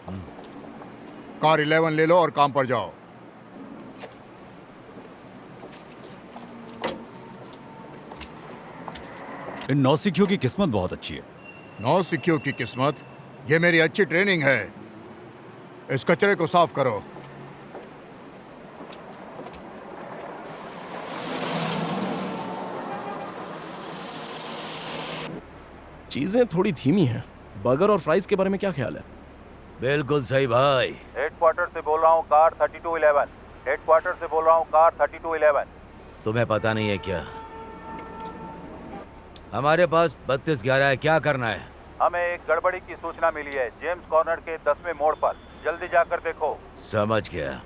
कार 11 ले लो और काम पर जाओ। इन नौसिखियों की किस्मत बहुत अच्छी है। नौसिखियों की किस्मत? ये मेरी अच्छी ट्रेनिंग है। इस कचरे को साफ करो। चीजें थोड़ी धीमी हैं। बर्गर और फ्राइज के बारे में क्या ख्याल है? बिल्कुल सही भाई। हेडक्वार्टर से बोल रहा हूँ, कार 3211। हेडक्वार्टर से बोल रहा हूँ, कार 3211। तुम्हें पता नहीं है क्या? हमारे पास 3211 है, क्या करना है? हमें एक गड़बड़ी की सूचना मिली है जेम्स कॉर्नर के 10वें मोड़ पर। जल्दी जाकर देखो। समझ गया।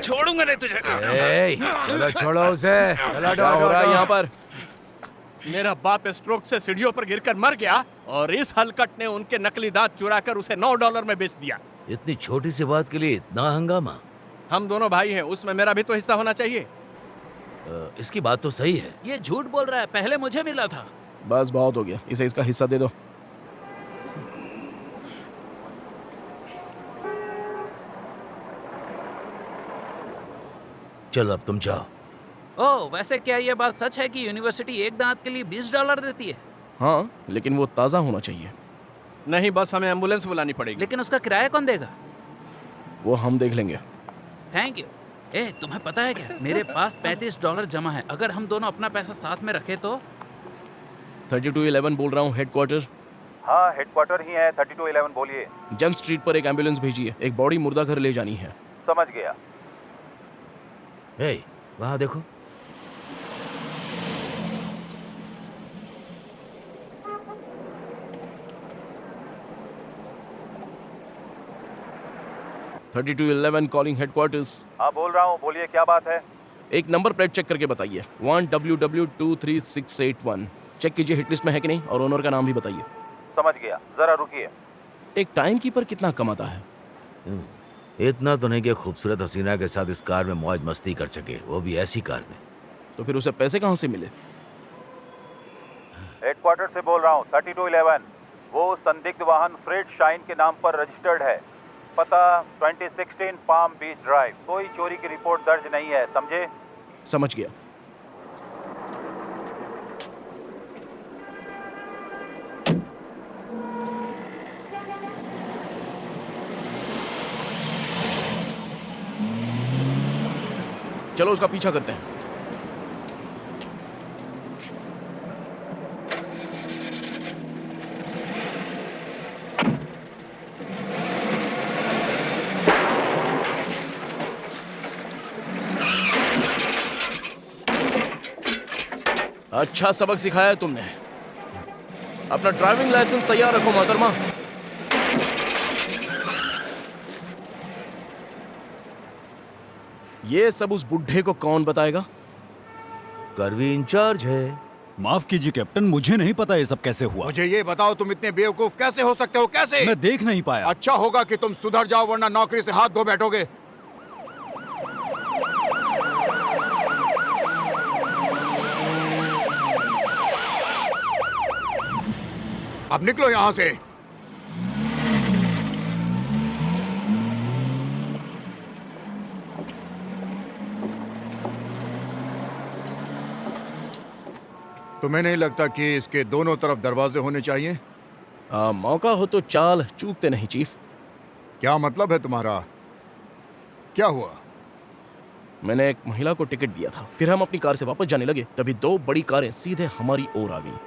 छोड़ूंगा नहीं तुझे। चलो छोड़ो उसे। चलो क्या हो रहा है यहाँ पर? मेरा बाप स्ट्रोक से सीढ़ियों पर गिरकर मर गया और इस हलकट ने उनके नकली दांत चुराकर उसे $9 में बेच दिया। इतनी छोटी सी बात के लिए इतना हंगामा? हम दोनों भाई हैं, उसमें मेरा भी तो हिस्सा होना चाहिए। इसकी बात तो सही है। ये झूठ बोल रहा है, पहले मुझे मिला था। बस बहुत हो गया, इसे इसका हिस्सा दे दो। चलो अब तुम जाओ। ओह, वैसे क्या ये बात सच है कि यूनिवर्सिटी एक दांत के लिए $20 देती है? हाँ, लेकिन वो ताज़ा होना चाहिए। नहीं, बस हमें एम्बुलेंस बुलानी पड़ेगी। लेकिन उसका किराया कौन देगा? वो हम देख लेंगे। Thank you. तुम्हें पता है क्या, मेरे पास $35 जमा है। अगर हम दोनों अपना पैसा साथ में रखे तो। 3211 बोल रहा हूँ, हेडक्वार्टर। हाँ, हेडक्वार्टर ही है। 3211 बोलिए। जेम्स स्ट्रीट पर एक एम्बुलेंस भेजिए, एक बॉडी मुर्दा घर ले जानी है। समझ गया। वहाँ देखो। Calling headquarters. हाँ, बोल रहा हूँ, बोलिए क्या बात है? एक नंबर प्लेट चेक करके बताइए। 1WW23681। चेक कीजिए हिट लिस्ट में है कि नहीं, और ओनर का नाम भी बताइए। समझ गया, जरा रुकिए। एक टाइम कीपर कितना कमाता है? इतना तो नहीं कि खूबसूरत हसीना के साथ इस कार में मौज मस्ती कर सके, वो भी ऐसी कार में। तो फिर उसे पैसे कहाँ से मिले? हेडक्वार्टर से बोल रहा हूँ, 3211। वो संदिग्ध वाहन फ्रेड शाइन के नाम पर रजिस्टर्ड है। पता 2016 पाम बीच ड्राइव। कोई चोरी की रिपोर्ट दर्ज नहीं है, समझे? समझ गया। चलो उसका पीछा करते हैं। अच्छा सबक सिखाया तुमने। अपना ड्राइविंग लाइसेंस तैयार रखो मोहतरमा। ये सब उस बुढ़े को कौन बताएगा? कर्वी इंचार्ज है। माफ कीजिए कैप्टन, मुझे नहीं पता ये सब कैसे हुआ। मुझे ये बताओ, तुम इतने बेवकूफ कैसे हो सकते हो? कैसे? मैं देख नहीं पाया। अच्छा होगा कि तुम सुधर जाओ, वरना नौकरी से हाथ धो बैठोगे। अब निकलो यहां से। तुम्हें नहीं लगता कि इसके दोनों तरफ दरवाजे होने चाहिए? मौका हो तो चाल चूकते नहीं चीफ। क्या मतलब है तुम्हारा? क्या हुआ? मैंने एक महिला को टिकट दिया था, फिर हम अपनी कार से वापस जाने लगे, तभी दो बड़ी कारें सीधे हमारी ओर आ गईं।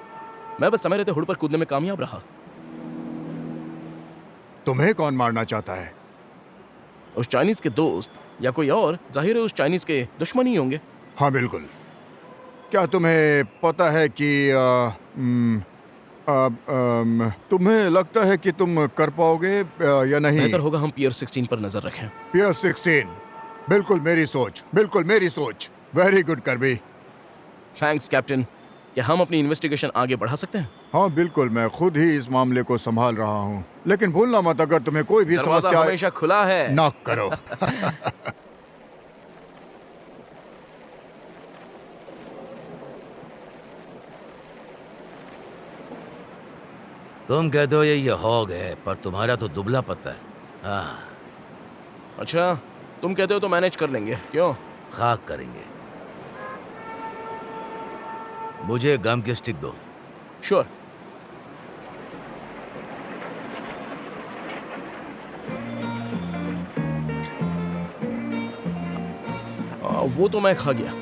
मैं बस समय रहते हुड पर कूदने में कामयाब रहा। तुम्हें कौन मारना चाहता है? उस चाइनीज के दोस्त या कोई और, जाहिर है उस चाइनीज के दुश्मन ही होंगे। हाँ बिल्कुल। क्या तुम्हें पता है कि तुम्हें लगता है कि तुम कर पाओगे या नहीं? बेहतर होगा हम पियर 16 पर नजर रखें। पियर 16, बिल्कुल मेरी सोच, बिल्कुल मेरी सोच। Very good Kirby. Thanks captain. क्या हम अपनी इन्वेस्टिगेशन आगे बढ़ा सकते हैं? हाँ बिल्कुल, मैं खुद ही इस मामले को संभाल रहा हूँ। लेकिन भूलना मत, अगर तुम्हें कोई भी दरवाजा समस्या हमेशा खुला है। नॉक करो। तुम कहते हो ये हॉग है, पर तुम्हारा तो दुबला पत्ता है। हाँ, अच्छा तुम कहते हो तो मैनेज कर लेंगे, क्यों? खाक करेंगे। मुझे गम की स्टिक दो। श्योर। वो तो मैं खा गया।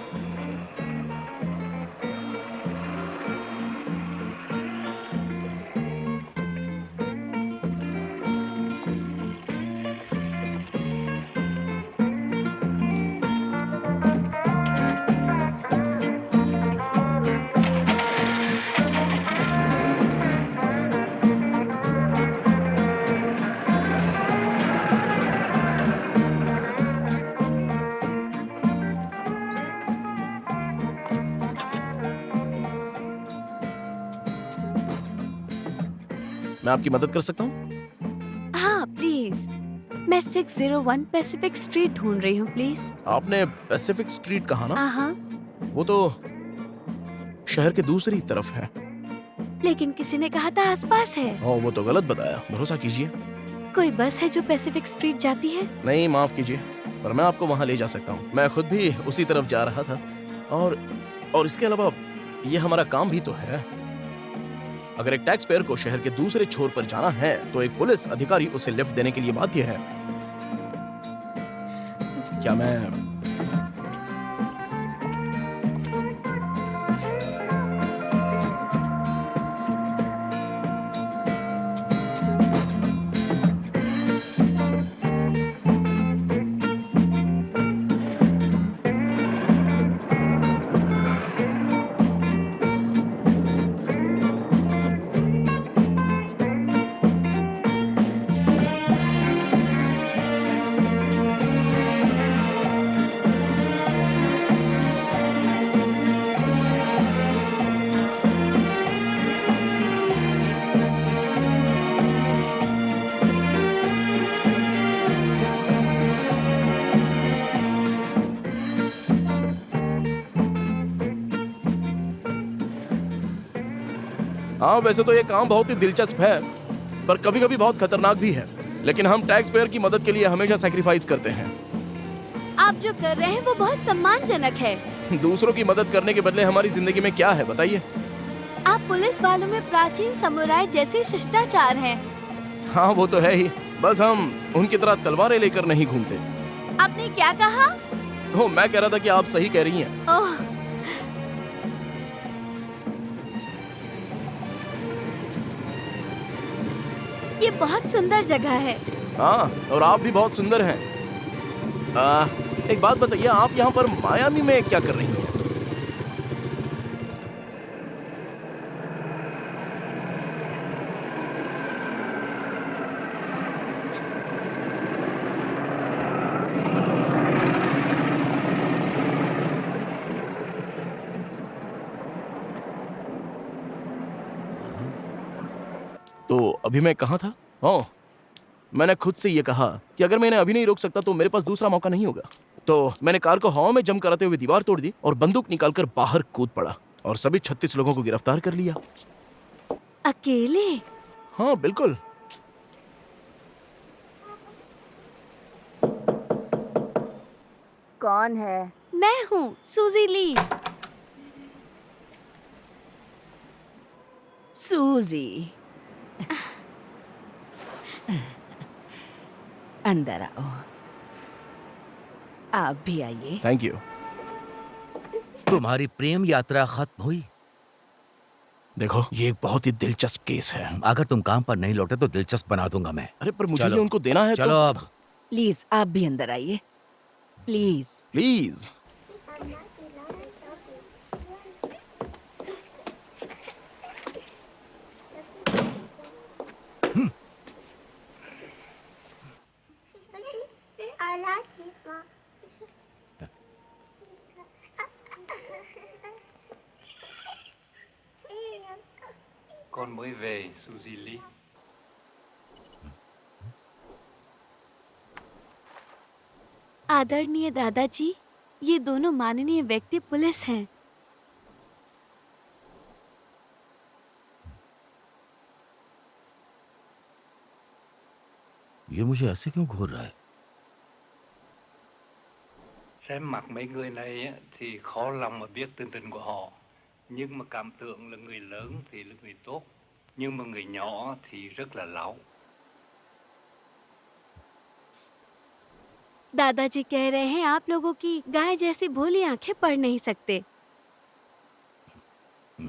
मैं आपकी मदद कर सकता हूँ? हाँ प्लीज, मैं 601 पैसिफिक स्ट्रीट ढूंढ रही हूँ प्लीज। आपने पैसिफिक स्ट्रीट कहा ना? हाँ, वो तो शहर के दूसरी तरफ है। लेकिन किसी ने कहा था आसपास है। वो तो गलत बताया, भरोसा कीजिए। कोई बस है जो पैसिफिक स्ट्रीट जाती है? नहीं, माफ कीजिए, पर मैं आपको वहां ले जा सकता हूँ। मैं खुद भी उसी तरफ जा रहा था, और इसके अलावा ये हमारा काम भी तो है। अगर एक टैक्स पेयर को शहर के दूसरे छोर पर जाना है तो एक पुलिस अधिकारी उसे लिफ्ट देने के लिए बाध्य है। क्या मैं हाँ, वैसे तो ये काम बहुत ही दिलचस्प है, पर कभी-कभी बहुत खतरनाक भी है। लेकिन हम टैक्स पेयर की मदद के लिए हमेशा सैक्रिफाइस करते हैं। आप जो कर रहे हैं वो बहुत सम्मानजनक है। दूसरों की मदद करने के बदले हमारी जिंदगी में क्या है बताइए? आप पुलिस वालों में प्राचीन समुराय जैसे शिष्टाचार हैं। हाँ, वो तो है ही, बस हम उनकी तरह तलवारें लेकर नहीं घूमते। आपने क्या कहा? मैं कह रहा था कि आप सही कह रही हैं। ओह, ये बहुत सुंदर जगह है। हाँ, और आप भी बहुत सुंदर हैं। एक बात बताइए, आप यहाँ पर मायामी में क्या कर रही हैं? तो अभी मैं कहाँ था? ओह, मैंने खुद से ये कहा कि अगर मैं इन्हें अभी नहीं रोक सकता तो मेरे पास दूसरा मौका नहीं होगा। तो मैंने कार को हवा में जंप कराते हुए दीवार तोड़ दी और बंदूक निकालकर बाहर कूद पड़ा और सभी 36 लोगों को गिरफ्तार कर लिया। अकेले? हाँ, बिल्कुल। कौन है? मैं हूँ, सूजी ली। सूजी, अंदर आओ। आप भी आइए। Thank you. तुम्हारी प्रेम यात्रा खत्म हुई? देखो, ये एक बहुत ही दिलचस्प केस है। अगर तुम काम पर नहीं लौटे तो दिलचस्प बना दूंगा मैं। अरे पर मुझे चलो। ये उनको देना है। चलो तो... अब। प्लीज आप भी अंदर आइए, please. Please. Con mới về, Suzy Lee. आदरणीय दादाजी, ये दोनों माननीय व्यक्ति पुलिस हैं। ये मुझे ऐसे क्यों घूर रहा है? Xem mặt mấy người này á, thì khó lòng mà biết tình tình của họ. Nhưng mà cảm tưởng là người lớn thì là người tốt, nhưng mà người nhỏ thì rất là láo. दादाजी कह रहे हैं आप लोगों की गाय जैसी भोली आंखें पढ़ नहीं सकते,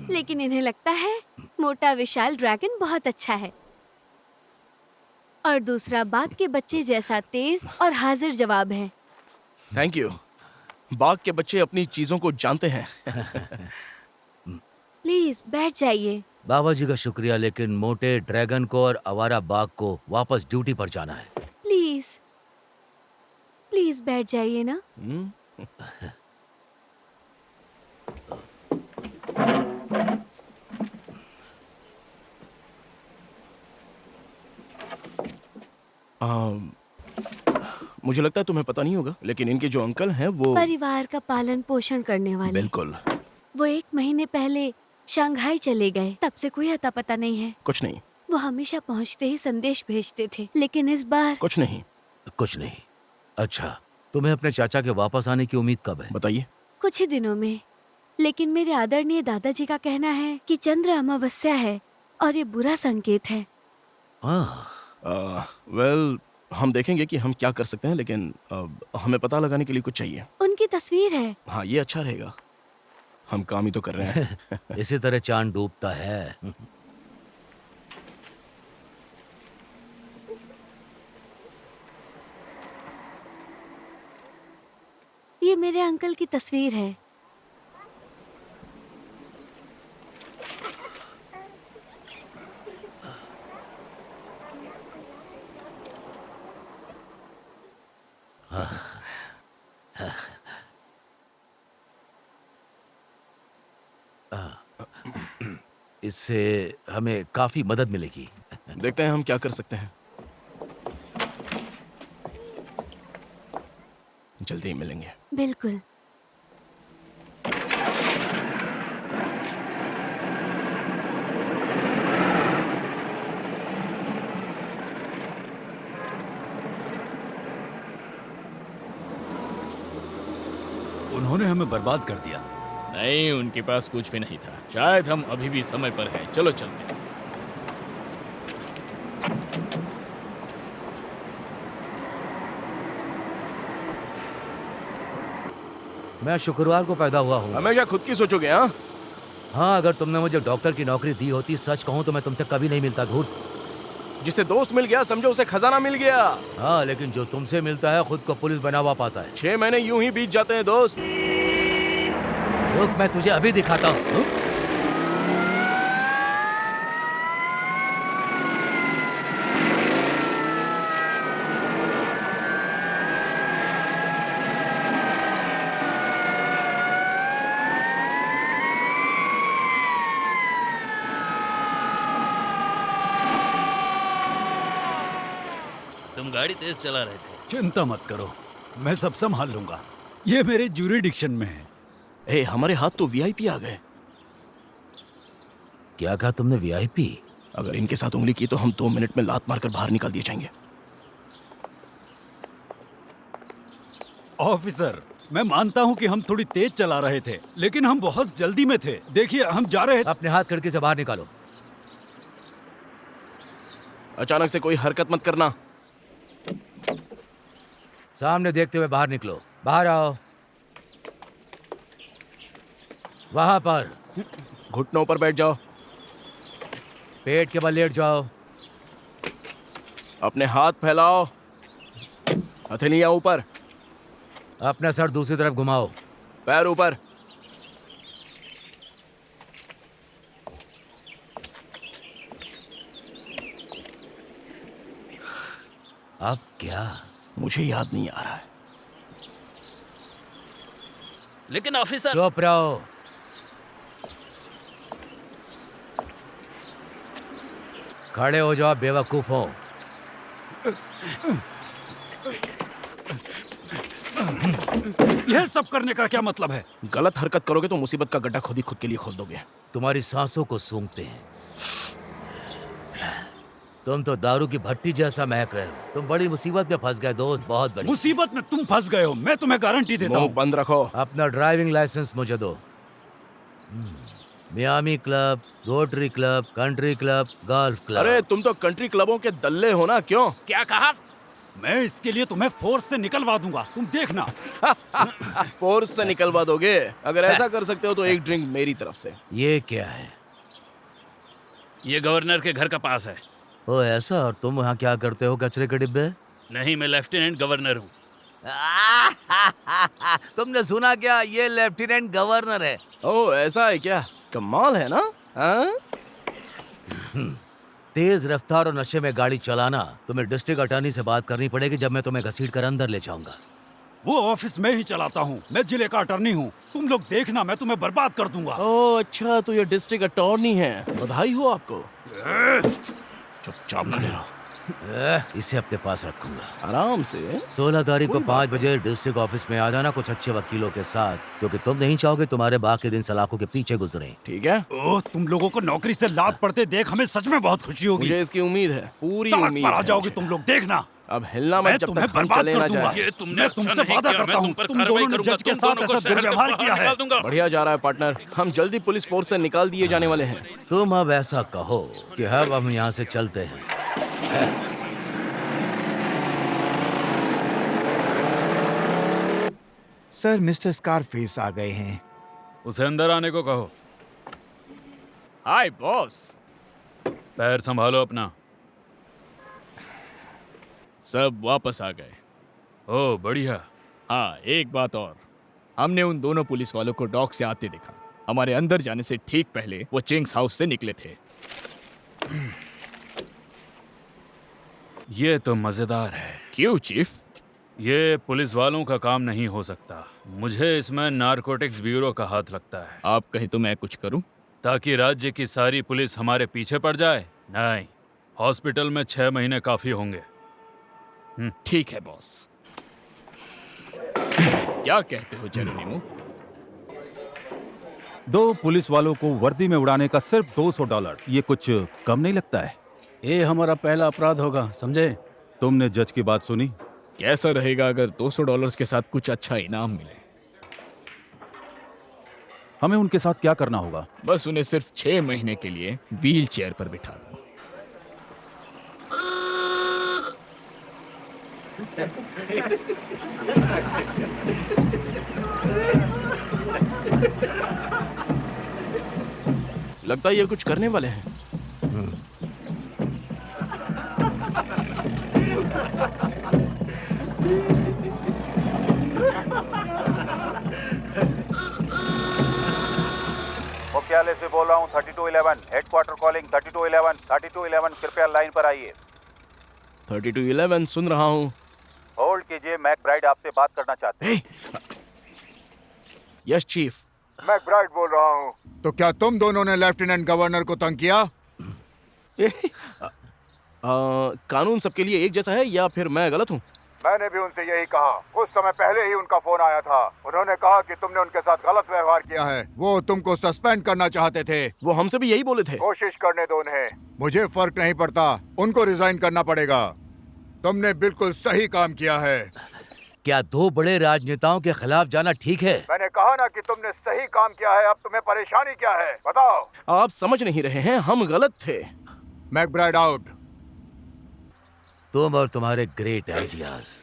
लेकिन इन्हें लगता है मोटा विशाल ड्रैगन बहुत अच्छा है, और दूसरा बाघ के बच्चे जैसा तेज और हाजिर जवाब है। Thank you. बाघ के बच्चे अपनी चीजों को जानते हैं। प्लीज बैठ जाइए। बाबा जी का शुक्रिया, लेकिन मोटे ड्रैगन को और आवारा बाघ को वापस ड्यूटी पर जाना है। प्लीज प्लीज बैठ जाइए ना। मुझे लगता है तुम्हें पता नहीं होगा, लेकिन इनके जो अंकल हैं वो परिवार का पालन पोषण करने वाले। बिल्कुल। वो 1 महीने पहले शंघाई चले गए, तब से कोई अता पता नहीं है। कुछ नहीं। वो हमेशा पहुंचते ही संदेश भेजते थे, लेकिन इस बार कुछ नहीं। कुछ नहीं। अच्छा, तुम्हें अपने चाचा के वापस आने की उम्मीद कब है? बताइए। कुछ ही दिनों में, लेकिन मेरे आदरणीय दादाजी का कहना है कि चंद्र अमावस्या है और ये बुरा संकेत है। वेल, हम देखेंगे कि हम क्या कर सकते हैं, लेकिन हमें पता लगाने के लिए कुछ चाहिए। उनकी तस्वीर है। हाँ, ये अच्छा रहेगा। हम काम ही तो कर रहे हैं। इसी तरह चांद डूबता है। ये मेरे अंकल की तस्वीर है। इससे हमें काफी मदद मिलेगी। देखते हैं हम क्या कर सकते हैं। जल्दी ही मिलेंगे। बिल्कुल। उन्होंने हमें बर्बाद कर दिया। नहीं, उनके पास कुछ भी नहीं था। शायद हम अभी भी समय पर हैं। चलो चलते हैं। मैं शुक्रवार को पैदा हुआ हूँ। हमेशा खुद की सोचोगे? हाँ हाँ, अगर तुमने मुझे डॉक्टर की नौकरी दी होती, सच कहूँ तो मैं तुमसे कभी नहीं मिलता। धूर्त। जिसे दोस्त मिल गया समझो उसे खजाना मिल गया। हाँ, लेकिन जो तुमसे मिलता है खुद को पुलिस बना हुआ पाता है। 6 महीने यूं ही बीत जाते हैं दोस्त। रुक, मैं तुझे अभी दिखाता हूँ। तुम गाड़ी तेज चला रहे थे। चिंता मत करो, मैं सब संभाल लूंगा। ये मेरे ज्यूरिडिक्शन में है। ए, हमारे हाथ तो वीआईपी आ गए। क्या कहा तुमने? वीआईपी? अगर इनके साथ उंगली की तो हम 2 मिनट में लात मारकर बाहर निकाल दिए जाएंगे। ऑफिसर, मैं मानता हूँ कि हम थोड़ी तेज चला रहे थे, लेकिन हम बहुत जल्दी में थे। देखिए, हम जा रहे थे। अपने हाथ खिड़की से बाहर निकालो। अचानक से कोई हरकत मत करना। सामने देखते हुए बाहर निकलो। बाहर आओ। वहां पर घुटनों पर बैठ जाओ। पेट के बल लेट जाओ। अपने हाथ फैलाओ। हथेलियां ऊपर। अपना सर दूसरी तरफ घुमाओ। पैर ऊपर। अब क्या? मुझे याद नहीं आ रहा है। लेकिन ऑफिसर। चुप रहो। खड़े हो जाओ, बेवकूफ हो। यह सब करने का क्या मतलब है? गलत हरकत करोगे तो मुसीबत का गड्ढा खुद ही खुद के लिए खोद दोगे। तुम्हारी सांसों को सूंघते हैं। तुम तो दारू की भट्टी जैसा महक रहे हो। तुम बड़ी मुसीबत में फंस गए दोस्त, बहुत बड़ी मुसीबत में तुम फंस गए हो, मैं तुम्हें गारंटी देता हूँ। बंद रखो। अपना ड्राइविंग लाइसेंस मुझे दो। Miami club, rotary club, country club, golf club. अरे तुम तो कंट्री क्लबों के दल्ले हो ना, क्यों? क्या कहा? मैं इसके लिए तुम्हें फोर्स से निकलवा दूंगा, तुम देखना। फोर्स से निकलवा दोगे? अगर ऐसा कर सकते हो तो एक ड्रिंक मेरी तरफ से। ये क्या है? ये गवर्नर के घर का पास है। ओ ऐसा, और तुम यहाँ क्या करते हो कचरे के डिब्बे? नहीं, मैं लेफ्टिनेंट गवर्नर हूँ। तुमने सुना क्या? ये लेफ्टिनेंट गवर्नर है। ओ ऐसा है क्या? कमाल है ना? हाँ? तेज रफ्तार और नशे में गाड़ी चलाना तुम्हें डिस्ट्रिक्ट अटॉर्नी से बात करनी पड़ेगी जब मैं तुम्हें घसीट कर अंदर ले जाऊंगा। वो ऑफिस में ही चलाता हूँ, मैं जिले का अटॉर्नी हूँ। तुम लोग देखना, मैं तुम्हें बर्बाद कर दूंगा। ओ अच्छा, तो ये डिस्ट्रिक्ट अटॉर्नी है। बधाई हो आपको। चुपचाप खड़े रहो। इसे अपने पास रखूंगा आराम से। 16 तारीख को 5 बजे डिस्ट्रिक्ट ऑफिस में आ जाना कुछ अच्छे वकीलों के साथ, क्योंकि तुम नहीं चाहोगे तुम्हारे बाकी दिन सलाखों के पीछे गुजरे। ठीक है? ओह, तुम लोगों को नौकरी से लात पड़ते देख हमें सच में बहुत खुशी होगी। मुझे इसकी उम्मीद है, पूरी सड़क उम्मीद पर आ है जाओगे मुझे। तुम लोग, देखना। अब हिलना मत मैं जब तुम्हें तक हम बर्बाद चले कर ना दूंगा। जाए। ये तुमने मैं अच्छा तुमसे नहीं वादा किया, करता मैं हूँ, तुम पर तुम कार्रवाई दोनों ने करूंगा, जज के तुम साथ दोनों को ऐसा शहर से दुर्व्यवहार बाहर किया है। निकाल दूंगा। बढ़िया जा रहा है पार्टनर, हम जल्दी पुलिस फोर्स से निकाल दिए जाने वाले हैं। तुम अब ऐसा कहो कि अब हम यहाँ से चलते हैं। सर, मिस्टर स्कारफेस आ गए हैं। उसे अंदर आने को कहो। हाय बॉस। पैर संभालो अपना। सब वापस आ गए। ओह बढ़िया। हाँ, एक बात और, हमने उन दोनों पुलिस वालों को डॉक से आते देखा। हमारे अंदर जाने से ठीक पहले वो चिंग्स हाउस से निकले थे। ये तो मजेदार है। क्यों चीफ? ये पुलिस वालों का काम नहीं हो सकता। मुझे इसमें नारकोटिक्स ब्यूरो का हाथ लगता है। आप कहे तो मैं कुछ करूं? ताकि राज्य की सारी पुलिस हमारे पीछे पड़ जाए? नहीं, हॉस्पिटल में 6 महीने काफी होंगे। ठीक है बॉस। क्या कहते हो जेरोनिमो? 2 पुलिस वालों को वर्दी में उड़ाने का सिर्फ $200, ये कुछ कम नहीं लगता है? ये हमारा पहला अपराध होगा, समझे? तुमने जज की बात सुनी? कैसा रहेगा अगर $200 के साथ कुछ अच्छा इनाम मिले? हमें उनके साथ क्या करना होगा? बस उन्हें सिर्फ 6 महीने के लिए व्हील चेयर पर बिठा दो। लगता है ये कुछ करने वाले हैं। मुख्यालय से बोल रहा हूँ 3211, हेडक्वार्टर कॉलिंग 3211, 3211 कृपया लाइन पर आइए। 3211 सुन रहा हूँ। होल्ड कीजिए, मैकब्राइड आपसे बात करना चाहते हैं। Yes chief. मैकब्राइड बोल रहा हूँ। तो क्या तुम दोनों ने लेफ्टिनेंट गवर्नर को तंग किया? कानून सबके लिए एक जैसा है या फिर मैं गलत हूँ? मैंने भी उनसे यही कहा। कुछ समय पहले ही उनका फोन आया था। उन्होंने कहा कि तुमने उनके साथ गलत व्यवहार किया है। वो तुमको सस्पेंड करना चाहते थे। वो हमसे भी यही बोले थे। कोशिश करने दो उन्हें, मुझे फर्क नहीं पड़ता। उनको रिजाइन करना पड़ेगा। तुमने बिल्कुल सही काम किया है। क्या 2 बड़े राजनेताओं के खिलाफ जाना ठीक है? मैंने कहा ना कि तुमने सही काम किया है। अब तुम्हें परेशानी क्या है बताओ? आप समझ नहीं रहे हैं, हम गलत थे। McBride out. तुम और तुम्हारे ग्रेट आइडियाज।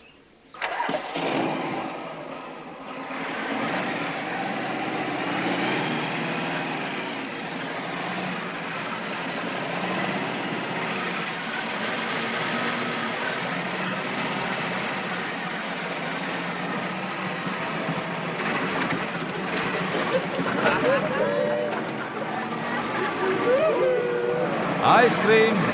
आइसक्रीम।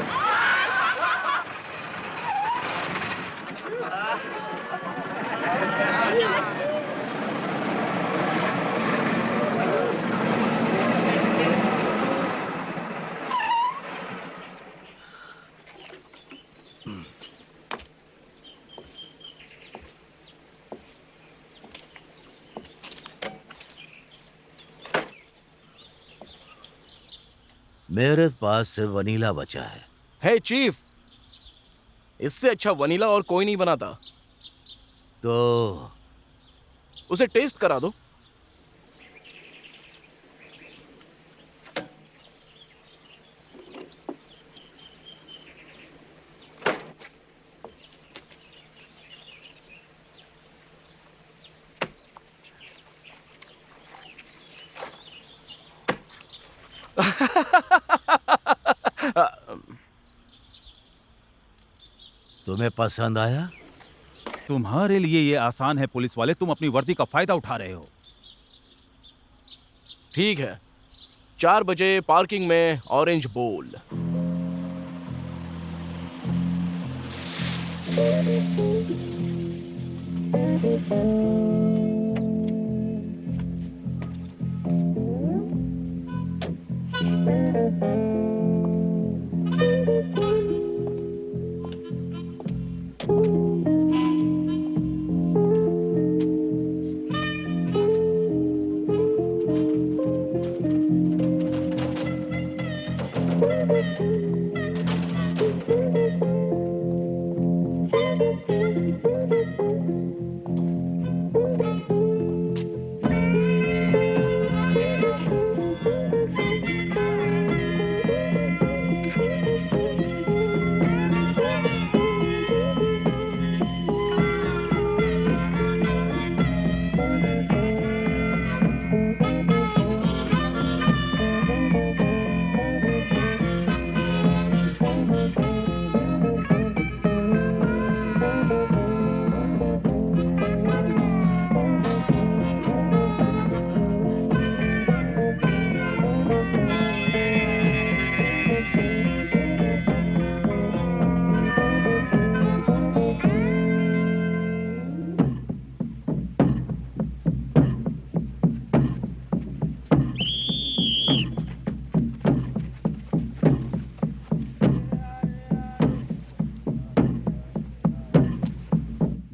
मेरे पास सिर्फ वनीला बचा है। हे चीफ, इससे अच्छा वनीला और कोई नहीं बनाता। तो उसे टेस्ट करा दो। तुम्हें पसंद आया? तुम्हारे लिए ये आसान है पुलिस वाले, तुम अपनी वर्दी का फायदा उठा रहे हो। ठीक है, 4 बजे पार्किंग में ऑरेंज बोल।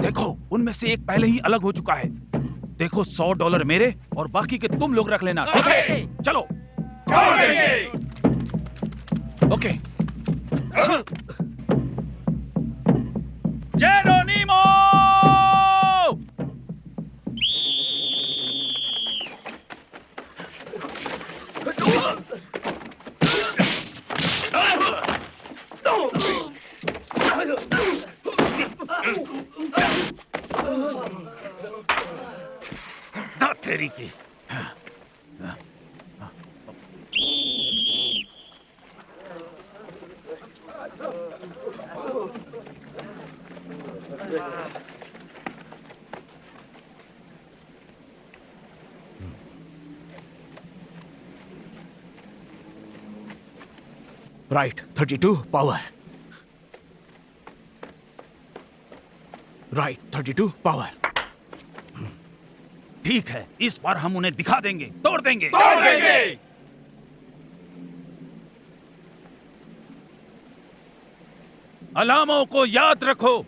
देखो, उनमें से एक पहले ही अलग हो चुका है। देखो, $100 मेरे और बाकी के तुम लोग रख लेना, ठीक है? चलो। ओके। जेरोनिमो! तेरी की। Right 32 power. Right 32 power. ठीक है, इस बार हम उन्हें दिखा देंगे, तोड़ देंगे। अलार्मों को याद रखो।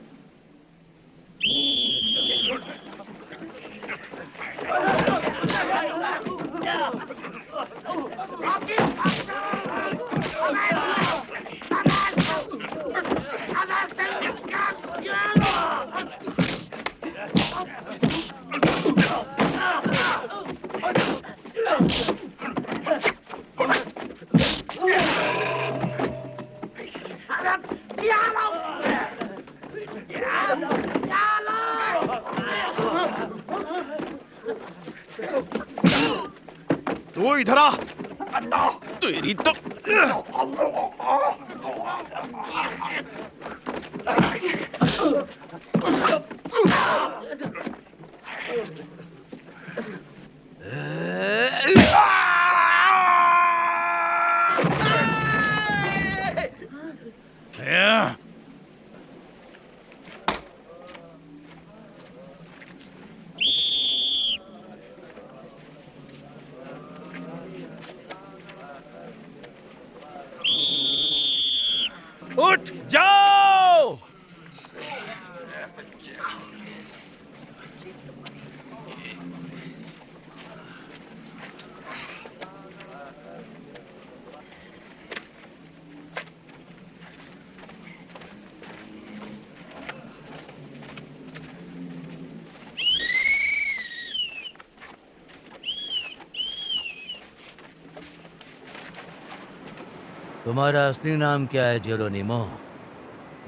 तू इधर आ। तेरी तो उठ जाओ। तुम्हारा असली नाम क्या है जेरोनिमो?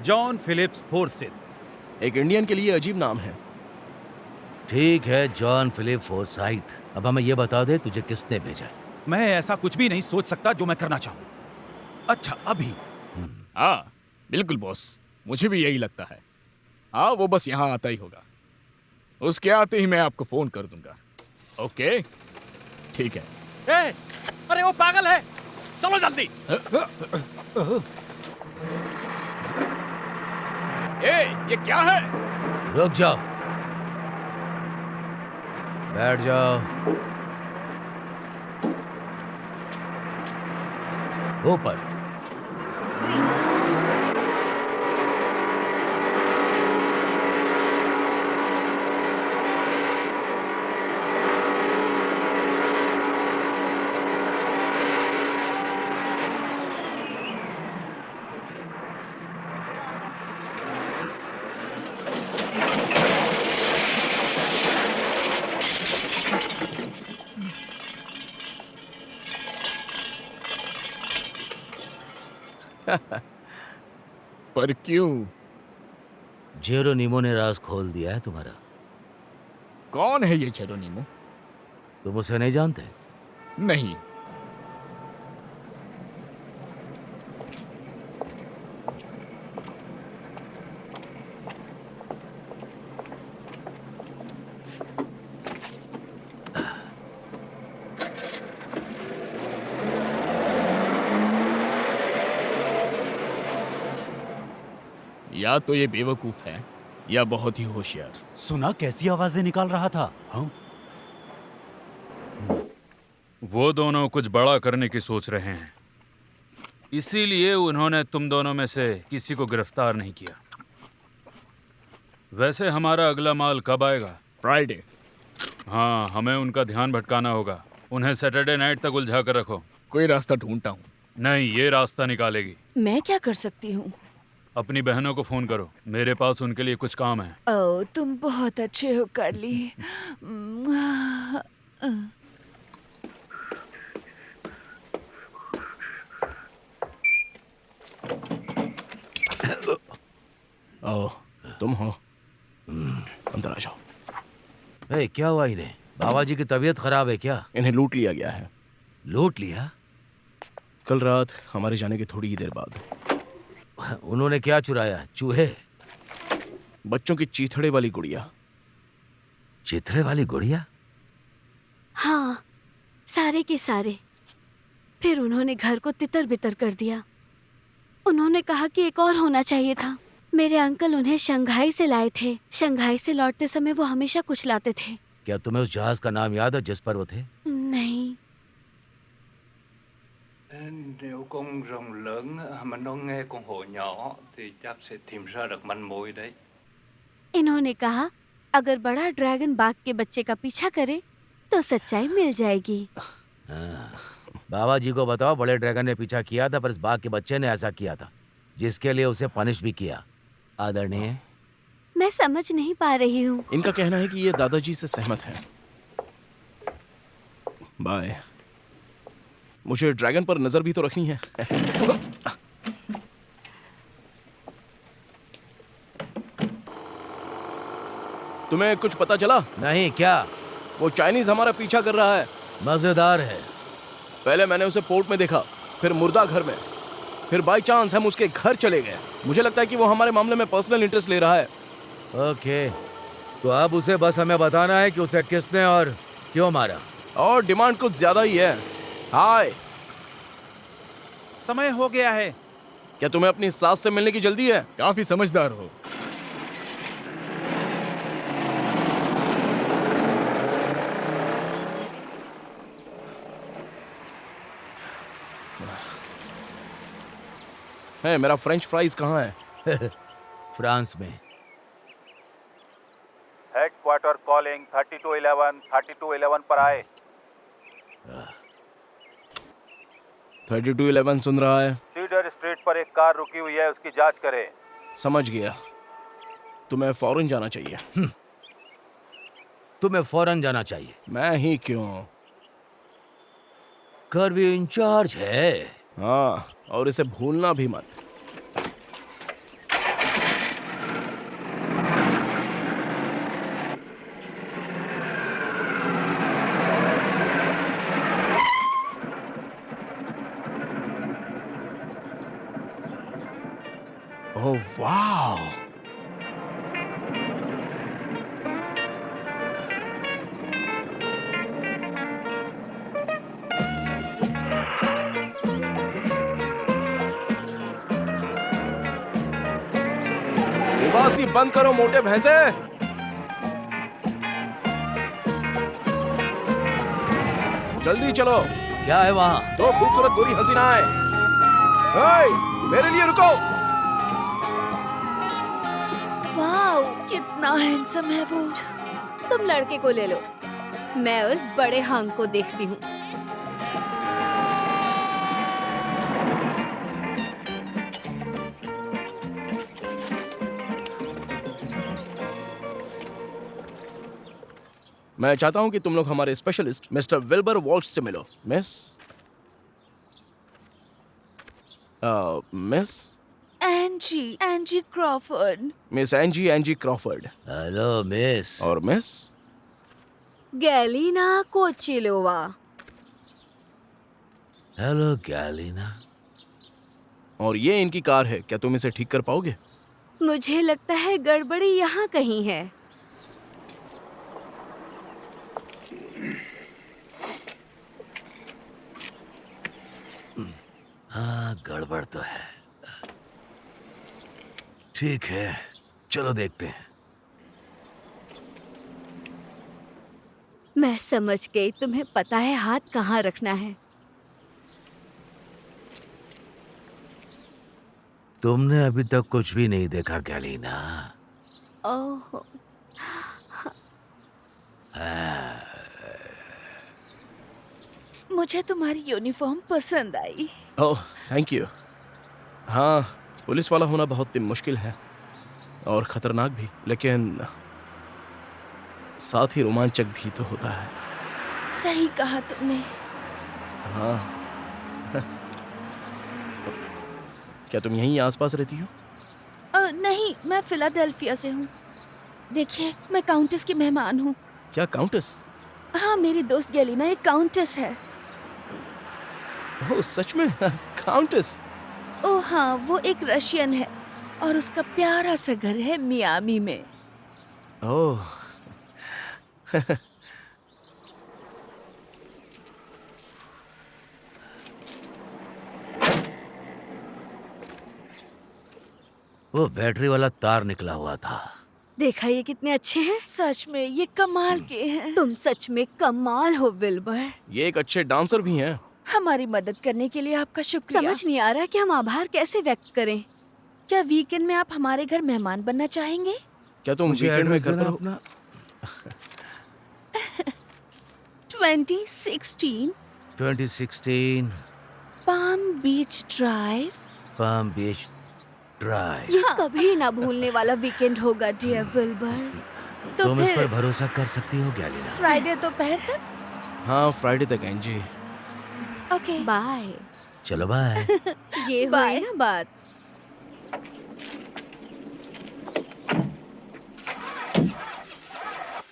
John Phillips Forsyth. एक इंडियन के लिए अजीब नाम है। ठीक है, जॉन फिलिप फोर्साइथ। अब हमें ये बता दे तुझे किसने भेजा? मैं ऐसा कुछ भी नहीं सोच सकता जो मैं करना चाहूँ। अच्छा अभी हाँ बिल्कुल बॉस, मुझे भी यही लगता है। हाँ वो बस यहाँ आता ही होगा, उसके आते ही मैं आपको फोन कर दूंगा। ओके ठीक है। ए, अरे वो पागल है, चलो जल्दी। ए, ये क्या है? रुक जाओ, बैठ जाओ। ऊपर। पर क्यों? जेरोनिमो ने राज खोल दिया है तुम्हारा। कौन है ये जेरोनिमो? तुम उसे नहीं जानते? नहीं। या तो ये बेवकूफ है या बहुत ही होशियार। सुना कैसी आवाजें निकाल रहा था? हाँ? वो दोनों कुछ बड़ा करने की सोच रहे हैं, इसीलिए उन्होंने तुम दोनों में से किसी को गिरफ्तार नहीं किया। वैसे हमारा अगला माल कब आएगा? फ्राइडे। हाँ, हमें उनका ध्यान भटकाना होगा। उन्हें सैटरडे नाइट तक उलझा कर रखो। कोई रास्ता ढूंढता हूँ। नहीं, ये रास्ता निकालेगी। मैं क्या कर सकती हूँ? अपनी बहनों को फोन करो, मेरे पास उनके लिए कुछ काम है। ओह, तुम बहुत अच्छे हो कार्ली। ओह, तुम हो? अंदर आ जाओ। ए, क्या हुआ इन्हें? बाबा जी की तबीयत खराब है क्या? इन्हें लूट लिया गया है। लूट लिया? कल रात हमारे जाने के थोड़ी ही देर बाद। उन्होंने क्या चुराया? चूहे? बच्चों की चीथड़े वाली गुड़िया। चिथड़े वाली गुड़िया? हाँ, सारे के सारे। फिर उन्होंने घर को तितर बितर कर दिया। उन्होंने कहा कि एक और होना चाहिए था। मेरे अंकल उन्हें शंघाई से लाए थे। शंघाई से लौटते समय वो हमेशा कुछ लाते थे। क्या तुम्हें उस जहाज का नाम याद है जिस पर वो थे? नहीं। Nếu con rồng lớn mà nó nghe con hổ nhỏ thì chắc sẽ tìm ra được manh mối đấy. इन्होंने कहा अगर बड़ा ड्रैगन बाघ के बच्चे का पीछा करे तो सच्चाई मिल जाएगी। बाबा जी को बताओ, बड़े ड्रैगन ने पीछा किया था पर इस बाघ के बच्चे ने ऐसा किया था, जिसके लिए उसे पनिश भी किया। आदरणीय, मैं समझ नहीं पा रही हूँ। इनका कहना है कि ये दादाजी से सहमत हैं। बाय। मुझे ड्रैगन पर नजर भी तो रखनी है। तुम्हें कुछ पता चला? नहीं, क्या? वो चाइनीज हमारा पीछा कर रहा है। मजेदार है। पहले मैंने उसे पोर्ट में देखा, फिर मुर्दा घर में, फिर बाय चांस हम उसके घर चले गए। मुझे लगता है कि वो हमारे मामले में पर्सनल इंटरेस्ट ले रहा है। ओके, तो अब उसे बस हमें बताना है कि उसे किसने और क्यों मारा। और डिमांड कुछ ज्यादा ही है। हाय, समय हो गया है। क्या तुम्हें अपनी सास से मिलने की जल्दी है? काफी समझदार हो। है, मेरा फ्रेंच फ्राइज कहाँ है? फ्रांस में। हेडक्वार्टर कॉलिंग 3211 पर आए। 3211 सुन रहा है। सीडर स्ट्रीट पर एक कार रुकी हुई है, उसकी जांच करें। समझ गया। तुम्हें फौरन जाना चाहिए। तुम्हें फौरन जाना चाहिए। मैं ही क्यों? कर्वी इंचार्ज है। हाँ, और इसे भूलना भी मत। ओह वाह, उबासी बंद करो मोटे भैंसे। जल्दी चलो। क्या है वहाँ? दो खूबसूरत गोरी हसीनाएं। हे, मेरे लिए रुको। वाओ, कितना हैंडसम है वो। तुम लड़के को ले लो, मैं उस बड़े हंक को देखती हूँ। मैं चाहता हूं कि तुम लोग हमारे स्पेशलिस्ट मिस्टर विल्बर वॉल्श से मिलो। Miss Angie Crawford. Miss Angie Crawford. Hello miss. और miss Galina Kochilova. Hello Galina. और ये इनकी कार है, क्या तुम इसे ठीक कर पाओगे? मुझे लगता है गड़बड़ी यहाँ कहीं है। हाँ, गड़बड़ तो है। ठीक है, चलो देखते हैं। मैं समझ गई, तुम्हें पता है हाथ कहाँ रखना है। तुमने अभी तक कुछ भी नहीं देखा गैलिना। ओह, मुझे तुम्हारी यूनिफॉर्म पसंद आई। Oh thank you. हाँ, पुलिस वाला होना बहुत ही मुश्किल है और खतरनाक भी, लेकिन साथ ही रोमांचक भी तो होता है। सही कहा तुमने। हाँ। क्या तुम यहीं आसपास रहती हो? नहीं, मैं फिलाडेल्फिया से हूँ। देखिए, मैं काउंटेस की मेहमान हूँ। क्या काउंटेस? हाँ, मेरी दोस्त गैलिना एक काउंटेस है। ओह सच में? काउंटेस? ओह हाँ, वो एक रशियन है और उसका प्यारा सा घर है मियामी में। ओह वो बैटरी वाला तार निकला हुआ था। देखा ये कितने अच्छे हैं। सच में ये कमाल के हैं। तुम सच में कमाल हो विल्बर। ये एक अच्छे डांसर भी हैं। हमारी मदद करने के लिए आपका शुक्रिया। समझ नहीं आ रहा कि हम आभार कैसे व्यक्त करें। क्या वीकेंड में आप हमारे घर मेहमान बनना चाहेंगे? क्या तुम वीकेंड में घर पर हो? 2016 पाम बीच ड्राइव। पाम बीच ड्राइव। ये कभी ना भूलने वाला वीकेंड होगा डियर विल्बर। तो तुम इस फिर पर भरोसा कर सकती हो गैलिना। फ्राइडे दोपहर तक। हाँ, फ्राइडे तक एंजी। Okay bye. चलो बाय। ये हुई ना बात।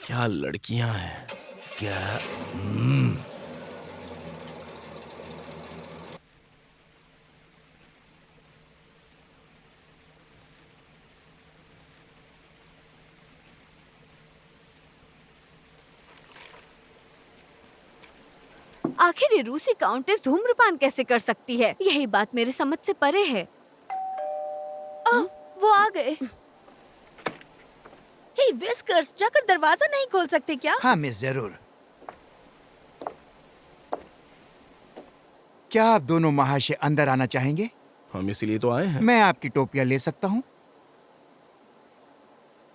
क्या लड़कियां हैं। क्या आखिर ये रूसी काउंटेस धूम्रपान कैसे कर सकती है? यही बात मेरे समझ से परे है। वो आ गए। हे विस्कर्स, जाकर दरवाजा नहीं खोल सकते क्या? हाँ मिस, जरूर। क्या आप दोनों महाशय अंदर आना चाहेंगे? हम इसीलिए तो आए हैं। मैं आपकी टोपियां ले सकता हूँ?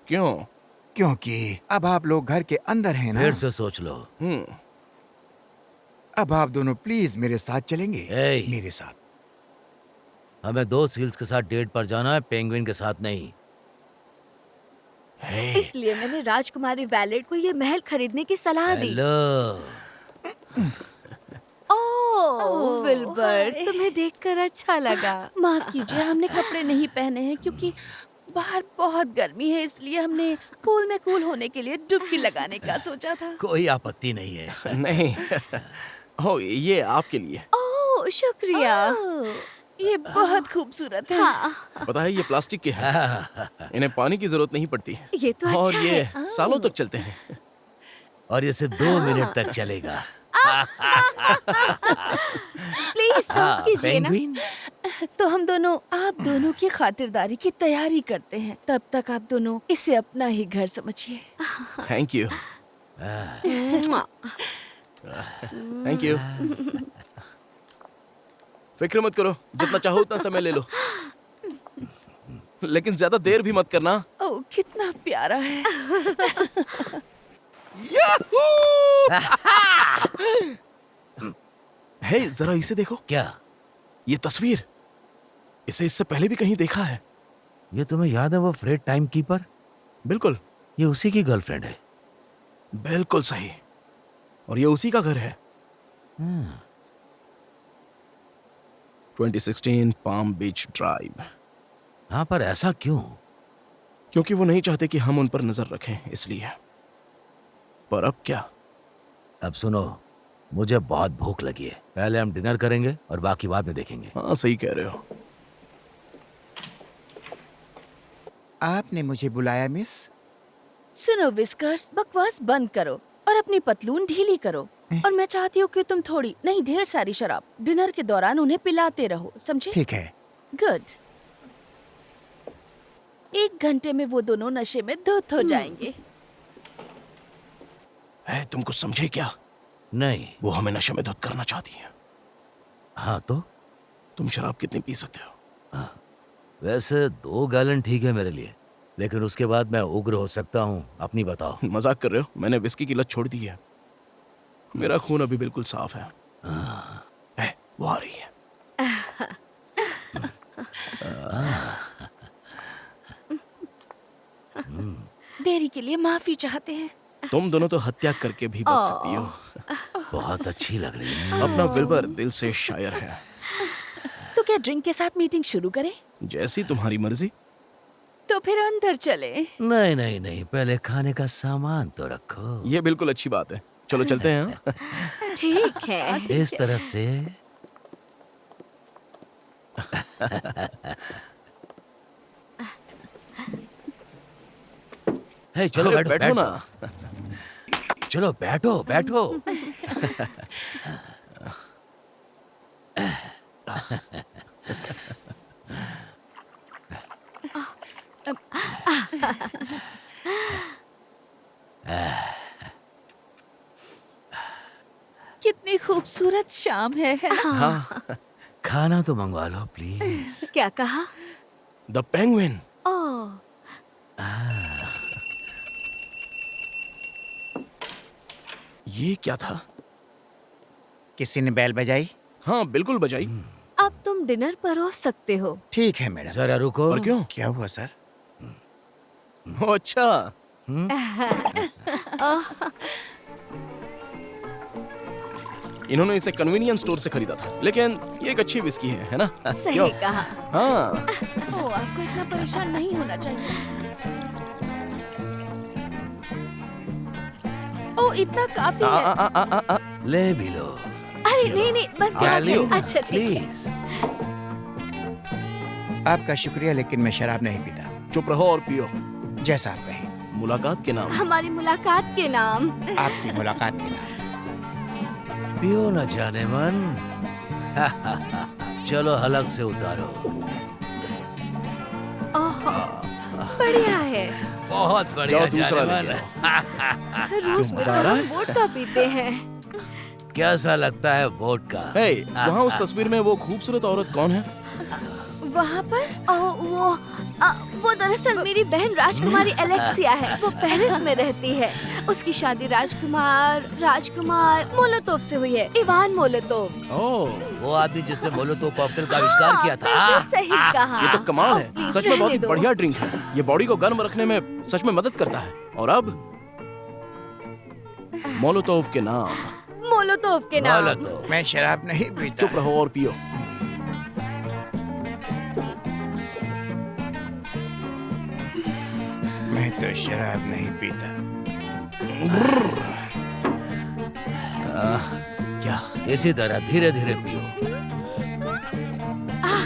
क्यों? क्योंकि अब आप लोग घर के अंदर हैं ना। फिर से सोच लो। अब आप दोनों प्लीज मेरे साथ चलेंगे। मेरे साथ। हमें 2 सील्स के साथ डेट पर जाना है, पेंगुइन के साथ नहीं। इसलिए मैंने राजकुमारी वैलेट को ये महल खरीदने की सलाह दी। हेलो। ओह विल्बर, तुम्हें देखकर अच्छा लगा। माफ कीजिए, हमने कपड़े नहीं पहने हैं क्योंकि बाहर बहुत गर्मी है, इसलिए हमने पूल में कूल होने के लिए डुबकी लगाने का सोचा था। कोई आपत्ति नहीं है। नहीं। हो, ये आपके लिए। ओह शुक्रिया। ये बहुत खूबसूरत है। हाँ, पता है ये प्लास्टिक के हैं, इन्हें पानी की जरूरत नहीं पड़ती ये तो और अच्छा ये है। सालों तक चलते हैं। और ये सिर्फ 2 मिनट तक चलेगा। प्लीज सर्व कीजिए ना। पेंगुइन? तो हम दोनों आप दोनों की खातिरदारी की तैयारी करते हैं। तब तक आप दोनों इसे अपना ही घर समझिए। Thank you, thank you. फिक्र मत करो, जितना चाहो उतना समय ले लो, लेकिन ज्यादा देर भी मत करना। ओह कितना प्यारा है। हे जरा इसे देखो। क्या? ये तस्वीर, इसे इससे पहले भी कहीं देखा है। ये तुम्हें याद है वो फ्रेड टाइम कीपर? बिल्कुल, ये उसी की गर्लफ्रेंड है। बिल्कुल सही, और ये उसी का घर है। 2016 पाम बीच ड्राइव। हाँ, पर ऐसा क्यों? क्योंकि वो नहीं चाहते कि हम उन पर नजर रखें, इसलिए। पर अब क्या? अब सुनो, मुझे बहुत भूख लगी है। पहले हम डिनर करेंगे और बाकी बाद में देखेंगे। हाँ सही कह रहे हो। आपने मुझे बुलाया मिस? सुनो विस्कर्स, बकवास बंद करो और अपनी पतलून ढीली करो। और मैं चाहती हूँ कि तुम थोड़ी नहीं ढेर सारी शराब डिनर के दौरान उन्हें पिलाते रहो, समझे? ठीक है। गुड। 1 घंटे में वो दोनों नशे में धुत हो जाएंगे। है, तुम कुछ समझे क्या? नहीं। वो हमें नशे में धुत करना चाहती है। हाँ तो? तुम शराब कितनी पी सकते हो? हाँ, वैसे 2 गैलन ठीक है मेरे लिए, लेकिन उसके बाद मैं उग्र हो सकता हूँ। अपनी बताओ। मजाक कर रहे हो? मैंने विस्की की लत छोड़ दी है। मेरा खून अभी बिल्कुल साफ है। वो आ रही है। देरी के लिए माफी चाहते हैं। तुम दोनों तो हत्या करके भी बच सकती हो। बहुत अच्छी लग रही है। अपना विल्बर दिल से शायर है। तो क्या ड्रिंक के साथ मीटिंग शुरू करें? जैसी तुम्हारी मर्जी। तो फिर अंदर चले। नहीं नहीं नहीं, पहले खाने का सामान तो रखो। ये बिल्कुल अच्छी बात है। चलो चलते हैं। ठीक है। इस तरफ से। हे, चलो अरे, बैठो बैठो ना। चलो बैठो बैठो। कितनी खूबसूरत शाम है ना? हाँ। खाना तो मंगवा लो प्लीज। क्या कहा? The penguin. ओह, ये क्या था? किसी ने बैल बजाई? हाँ बिल्कुल बजाई। अब तुम डिनर परोस सकते हो। ठीक है मैडम। जरा रुको। और क्यों? क्या हुआ सर? ओ, अच्छा। इन्होंने इसे कन्वीनियंस स्टोर से खरीदा था, लेकिन ये एक अच्छी विस्की है ना? सही क्यों? कहा। हाँ। ओ, आपको इतना परेशान नहीं होना चाहिए। ओ, इतना काफी है। ले भी लो। अरे नहीं नहीं, बस बहुत है। डार्लिंग, अच्छा ठीक है। प्लीज। आपका शुक्रिया, लेकिन मैं शराब नहीं पीता। चुप रहो और पियो। जैसा आप कहें। मुलाकात के नाम। हमारी मुलाकात के नाम। आपकी मुलाकात के नाम। पियो न जाने मन। चलो हलक से उतारो। ओह, बढ़िया है। बहुत बढ़िया जाओ दूसरा जाने लेके मन। रूस में तो हम वोडका पीते हैं। कैसा लगता है वोडका? हे, वहाँ उस तस्वीर में वो खूबसूरत औरत कौन है? वहाँ पर? वो दरअसल मेरी बहन राजकुमारी एलेक्सिया है। वो पेरिस में रहती है। उसकी शादी राजकुमार मोलोतोव से हुई है, इवान मोलोतोव। ओह, वो आदमी जिसने मोलोतोव कॉकटेल का आविष्कार किया था। बिल्कुल सही कहा। ये तो कमाल है। प्लीज सच में बहुत ही रहने दो। बढ़िया ड्रिंक है। ये बॉडी को गर्म रखने में सच में मदद करता है। और अब मोलोतोव के नाम। मोलोतोव के नाम। मोलोतोव। मैं शराब नहीं पीता। चुप रहो और पियो। मैं तो शराब नहीं पीता। क्या? इसी तरह धीरे धीरे पियो।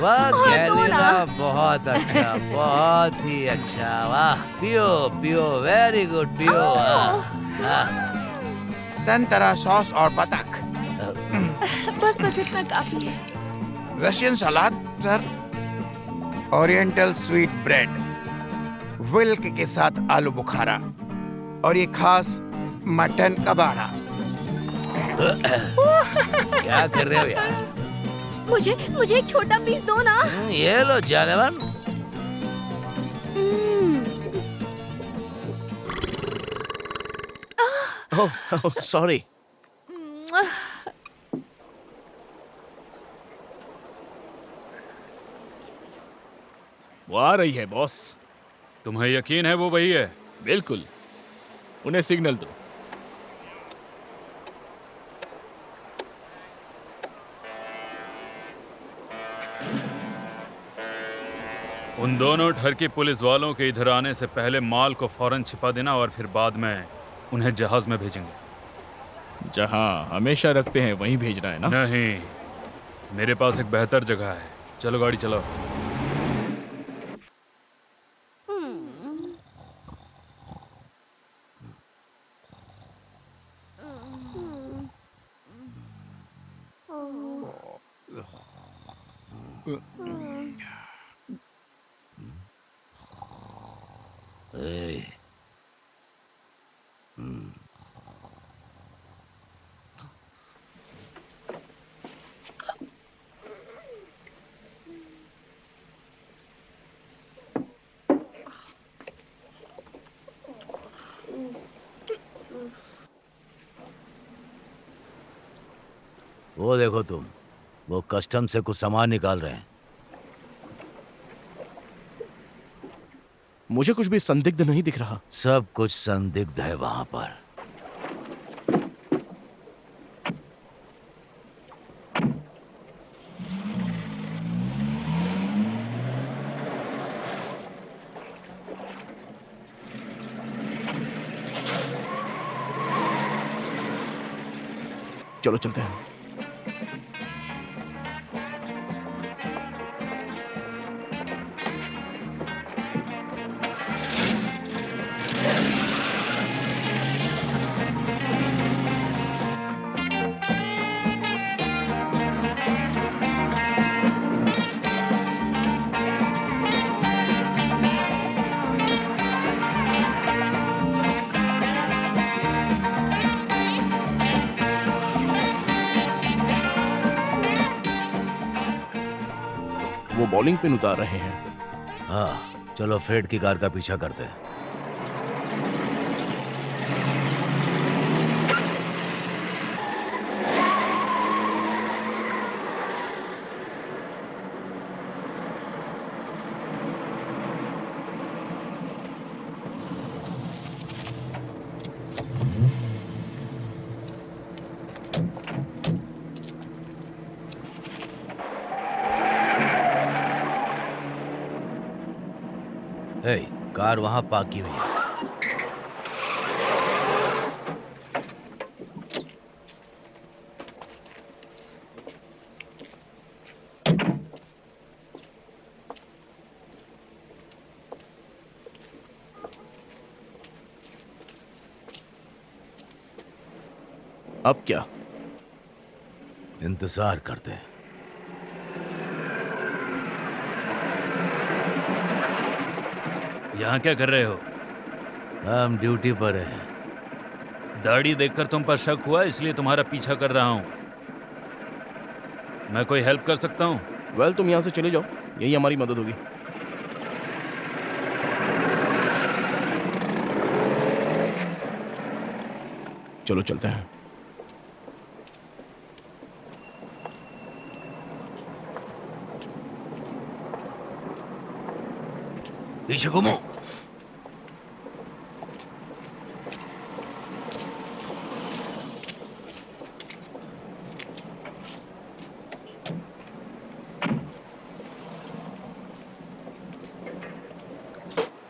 वाह और दो कैलिना, ना। बहुत अच्छा, बहुत ही अच्छा। वाह, पियो पियो, वेरी गुड, पियो। संतरा सॉस और बतख। बस इतना काफी है। Russian salad sir, oriental sweet bread, विल्क के साथ आलू बुखारा और ये खास मटन कबाड़ा। क्या कर रहे हो यार? मुझे एक छोटा पीस दो ना। ये लो जानवर। Oh sorry. वो आ रही है बॉस। तुम्हें यकीन है वो वही है? बिल्कुल, उन्हें सिग्नल दो। उन दोनों ठरकी पुलिस वालों के इधर आने से पहले माल को फौरन छिपा देना और फिर बाद में उन्हें जहाज में भेजेंगे। जहां हमेशा रखते हैं वहीं भेजना है ना? नहीं, मेरे पास एक बेहतर जगह है। चलो गाड़ी चलाओ। वो देखो तुम, वो कस्टम से कुछ सामान निकाल रहे हैं। मुझे कुछ भी संदिग्ध नहीं दिख रहा। सब कुछ संदिग्ध है वहां पर। चलो चलते हैं। वो बॉलिंग पिन उतार रहे हैं। हाँ, चलो फ्रेड की कार का पीछा करते हैं। हे, कार वहां पार्क की हुई है। अब क्या? इंतजार करते हैं। यहाँ क्या कर रहे हो? हम ड्यूटी पर हैं। दाढ़ी देखकर तुम पर शक हुआ, इसलिए तुम्हारा पीछा कर रहा हूँ। मैं कोई हेल्प कर सकता हूँ? वेल, तुम यहाँ से चले जाओ, यही हमारी मदद होगी। चलो चलते हैं। पीछे घूमो।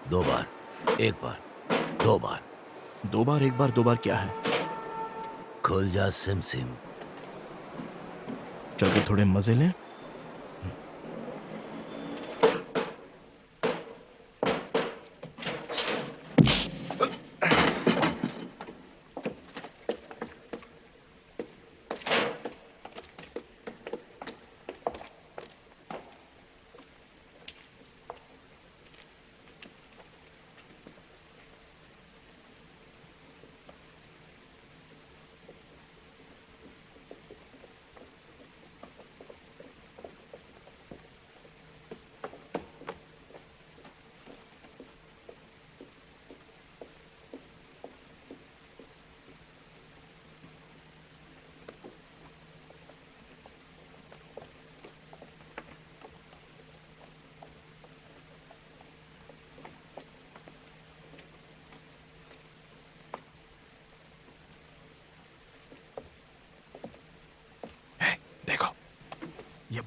दो बार, एक बार, दो बार। दो बार, एक बार, दो बार क्या है? खुल जा सिम सिम। चल के थोड़े मजे लें।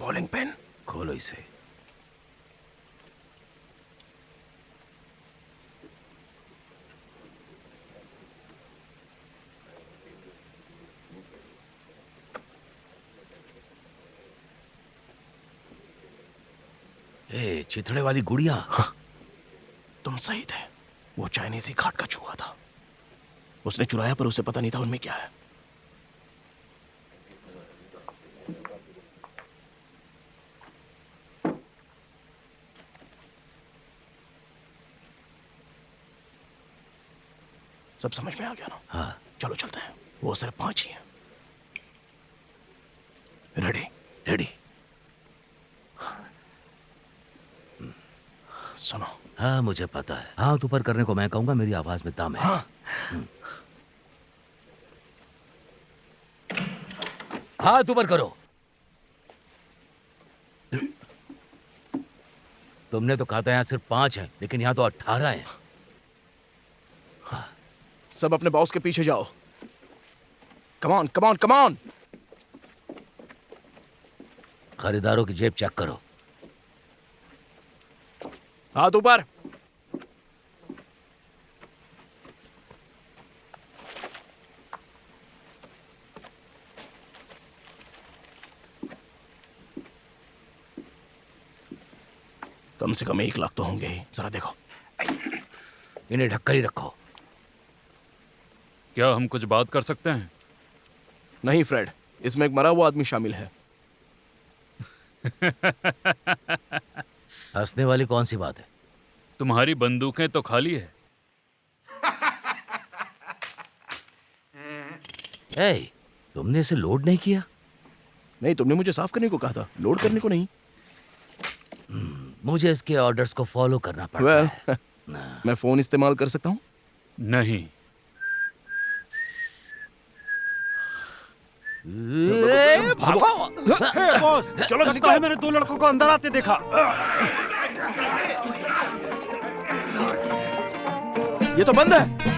बॉलिंग पेन खोलो इसे। ए, चिथड़े वाली गुड़िया। हाँ, तुम सही थे। वो चाइनीज ही घाट का चूहा था। उसने चुराया पर उसे पता नहीं था उनमें क्या है। सब समझ में आ गया ना? हाँ। चलो चलते हैं। वो सिर्फ 5 ही हैं। रेडी? रेडी। सुनो। हाँ, मुझे पता है। हाथ ऊपर करने को मैं कहूंगा, मेरी आवाज में दम है। हाँ। हाथ ऊपर करो। तुमने तो कहा था यहाँ सिर्फ 5 हैं, लेकिन यहाँ तो 18 हैं। सब अपने बॉस के पीछे जाओ। Come on, come on, come on. खरीदारों की जेब चेक करो। हाथ ऊपर। कम से कम 1 लाख तो होंगे ही। जरा देखो। इन्हें ढककर ही रखो। क्या हम कुछ बात कर सकते हैं? नहीं फ्रेड, इसमें एक मरा हुआ आदमी शामिल है। हंसने वाली कौन सी बात है? तुम्हारी बंदूकें तो खाली है। ए, तुमने इसे लोड नहीं किया? नहीं, तुमने मुझे साफ करने को कहा था, लोड करने को नहीं। मुझे इसके ऑर्डर्स को फॉलो करना पड़ता है। मैं फोन इस्तेमाल कर सकता हूँ? नहीं। भागो! हे बॉस, चलो लगता है मैंने 2 लड़कों को अंदर आते देखा। ये तो बंद है।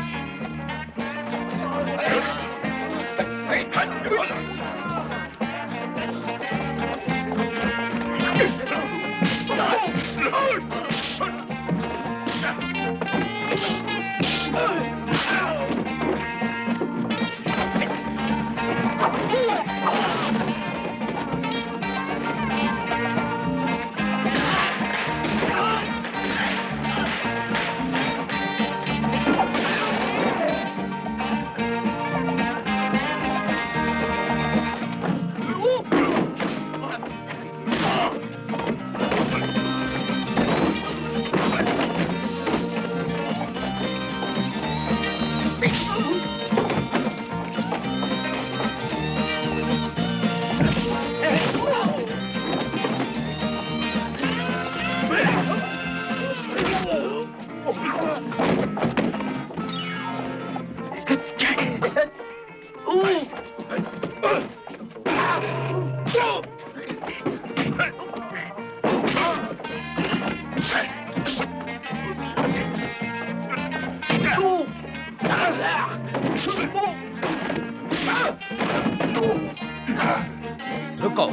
रुको,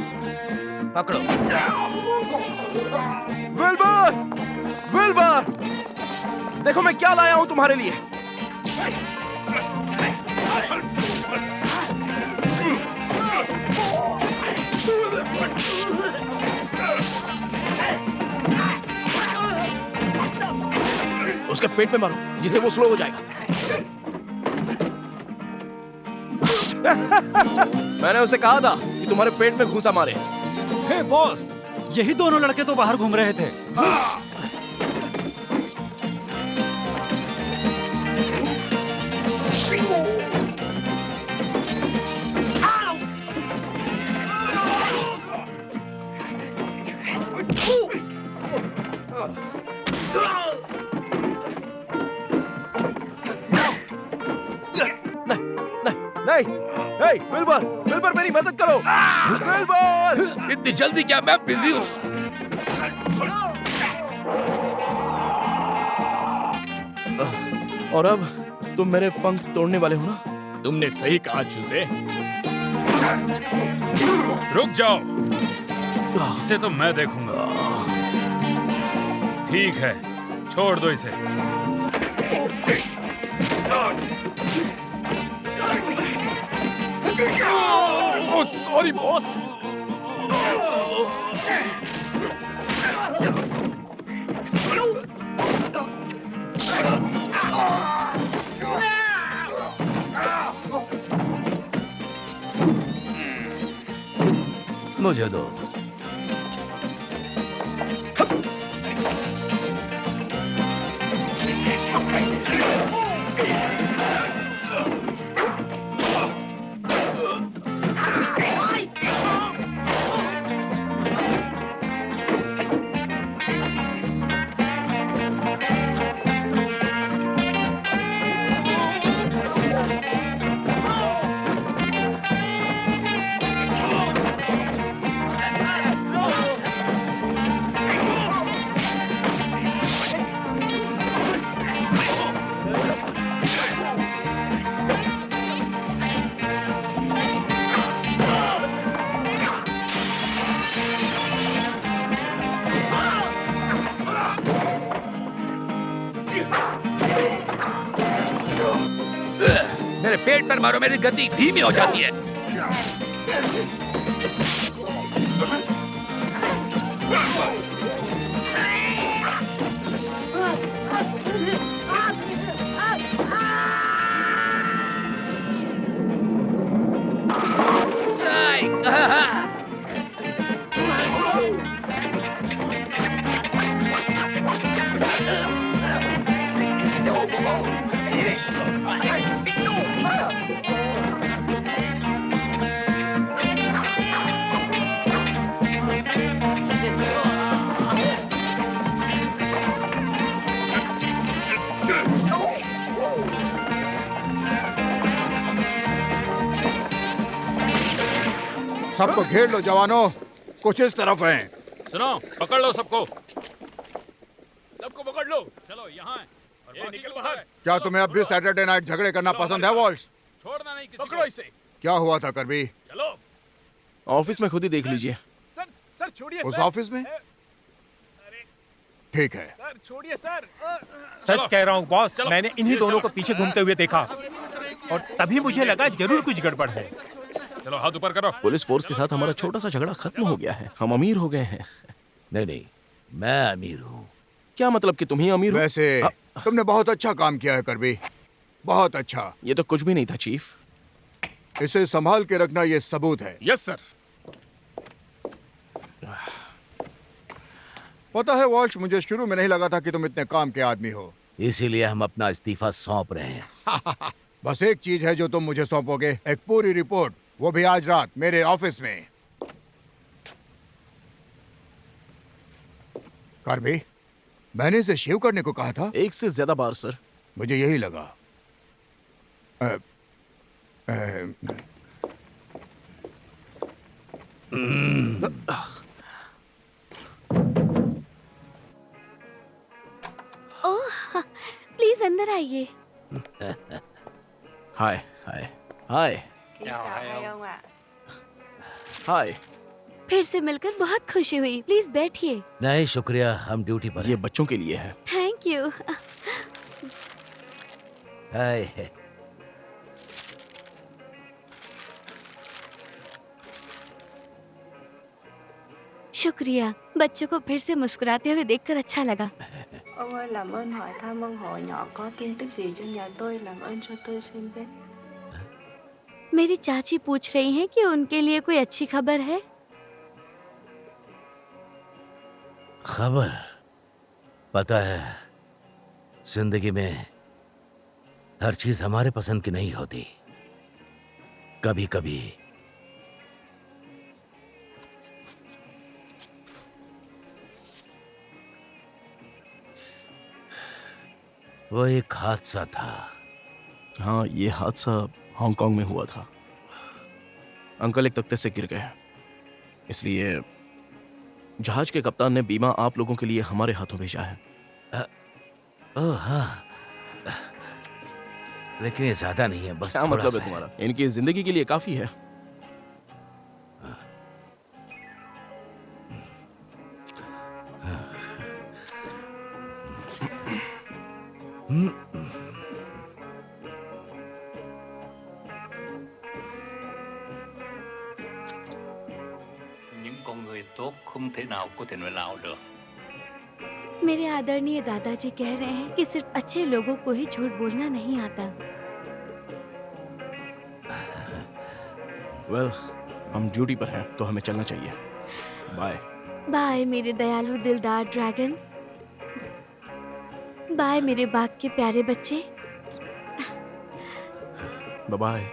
पकड़ो। विल्बर! विल्बर! देखो मैं क्या लाया हूं तुम्हारे लिए। उसके पेट में मारो, जिससे वो स्लो हो जाएगा। मैंने उसे कहा था कि तुम्हारे पेट में घूंसा मारे। हे बॉस, यही दोनों लड़के तो बाहर घूम रहे थे। नहीं, विल्बर, विल्बर मेरी मदद करो। विल्बर! इतनी जल्दी क्या? मैं बिजी हूँ। और अब तुम मेरे पंख तोड़ने वाले हो ना? तुमने सही कहा चूजे। रुक जाओ। इसे तो मैं देखूंगा। ठीक है, छोड़ दो इसे। Sorry boss. मुझे दो। मेरे पेट पर मारो, मेरी गति धीमी हो जाती है। सबको घेर लो जवानों, कुछ इस तरफ हैं। सुनो, पकड़ लो सबको। सबको पकड़ लो। चलो यहाँ है। और बाकी निकल लोग बाहर। हैं। क्या तुम्हें अब भी सैटरडे नाइट झगड़े करना पसंद है वॉल्श? छोड़ना नहीं किसी पकड़ो को। इसे। क्या हुआ था करबी? चलो। ऑफिस में खुद ही देख लीजिए। सर, सर छोड़िए उस सर। ऑफिस में? ठीक है। सर छोड़िए सर। सच कह रहा हूँ बॉस, चलो, मैंने इन्हीं सीधे दोनों को चलो। पीछे घूमते हुए देखा और तभी मुझे लगा जरूर कुछ गड़बड़ है। चलो हाथ ऊपर करो। पुलिस फोर्स के साथ हमारा छोटा सा झगड़ा खत्म हो गया है। हम अमीर हो गए हैं। नहीं नहीं, मैं अमीर हूँ। क्या मतलब कि तुम ही अमीर हो? वैसे तुमने बहुत अच्छा काम किया है करबी, बहुत अच्छा। ये तो कुछ भी नहीं था चीफ। इसे संभाल के रखना ये सबूत है। Yes sir. पता है वॉल्श, मुझे शुरू में नहीं लगा था कि तुम इतने काम के आदमी हो। इसीलिए हम अपना इस्तीफा सौंप रहे हैं। बस एक चीज है जो तुम मुझे सौंपोगे, एक पूरी रिपोर्ट, वो भी आज रात मेरे ऑफिस में। करबी, मैंने इसे शेव करने को कहा था। एक से ज्यादा बार सर। मुझे यही लगा। ओह, प्लीज अंदर आइए। हाय हाय हाय हाय। फिर से मिलकर बहुत खुशी हुई। प्लीज बैठिए। नहीं शुक्रिया, हम ड्यूटी पर ये हैं। बच्चों के लिए है। Thank you. हाय। शुक्रिया। बच्चों को फिर से मुस्कुराते हुए देखकर अच्छा लगा। Ông ơi, làm ơn hỏi thăm ông hội nhỏ có tin tức gì cho nhà tôi, làm ơn cho tôi xin biết. मेरी चाची पूछ रही हैं कि उनके लिए कोई अच्छी खबर है। खबर? पता है, जिंदगी में हर चीज हमारे पसंद की नहीं होती। कभी कभी वो एक हादसा था। हाँ, ये हादसा हांगकांग में हुआ था। अंकल एक तख्ते से गिर गए, इसलिए जहाज के कप्तान ने बीमा आप लोगों के लिए हमारे हाथों भेजा है। ओह हाँ, लेकिन ये ज्यादा नहीं है, बस क्या थोड़ा मतलब सा है तुम्हारा? इनकी जिंदगी के लिए काफी है। thể nào có thể nói láo được. मेरे आदरणीय दादाजी कह रहे हैं कि सिर्फ अच्छे लोगों को ही झूठ बोलना नहीं आता। वेल, हम ड्यूटी पर हैं तो हमें चलना चाहिए। बाय। बाय मेरे दयालु दिलदार ड्रैगन। बाय मेरे बाग के प्यारे बच्चे। बाय।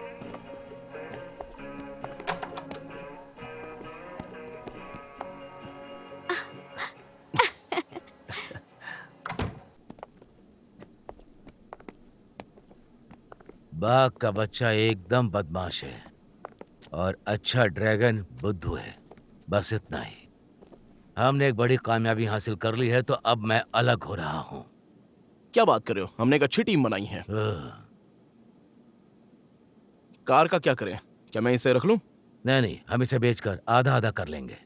बाघ का बच्चा एकदम बदमाश है और अच्छा ड्रैगन बुद्धू है। बस इतना ही। हमने एक बड़ी कामयाबी हासिल कर ली है तो अब मैं अलग हो रहा हूँ। क्या बात कर रहे हो? हमने एक अच्छी टीम बनाई है। कार का क्या करें? क्या मैं इसे रख लूं? नहीं, हम इसे बेचकर आधा आधा कर लेंगे।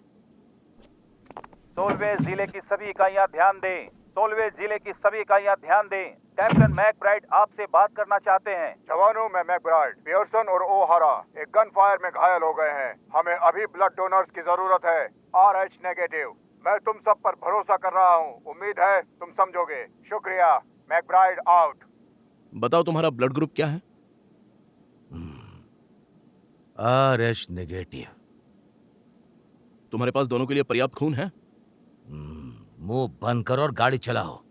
सोलवे जिले की सभी इकाइयां ध्यान दें। सोलवे जिले की सभी इकाइयां ध्यान दें। कैप्टन मैकब्राइड आपसे बात करना चाहते हैं। जवानों, मैं मैकब्राइड, पियर्सन और ओहारा एक गन फायर में घायल हो गए हैं। हमें अभी ब्लड डोनर्स की जरूरत है। RH negative. मैं तुम सब पर भरोसा कर रहा हूँ। उम्मीद है तुम समझोगे। शुक्रिया। McBride out. बताओ तुम्हारा ब्लड ग्रुप क्या है? RH negative. तुम्हारे पास दोनों के लिए पर्याप्त खून है? मुंह बंद करो और गाड़ी चलाओ।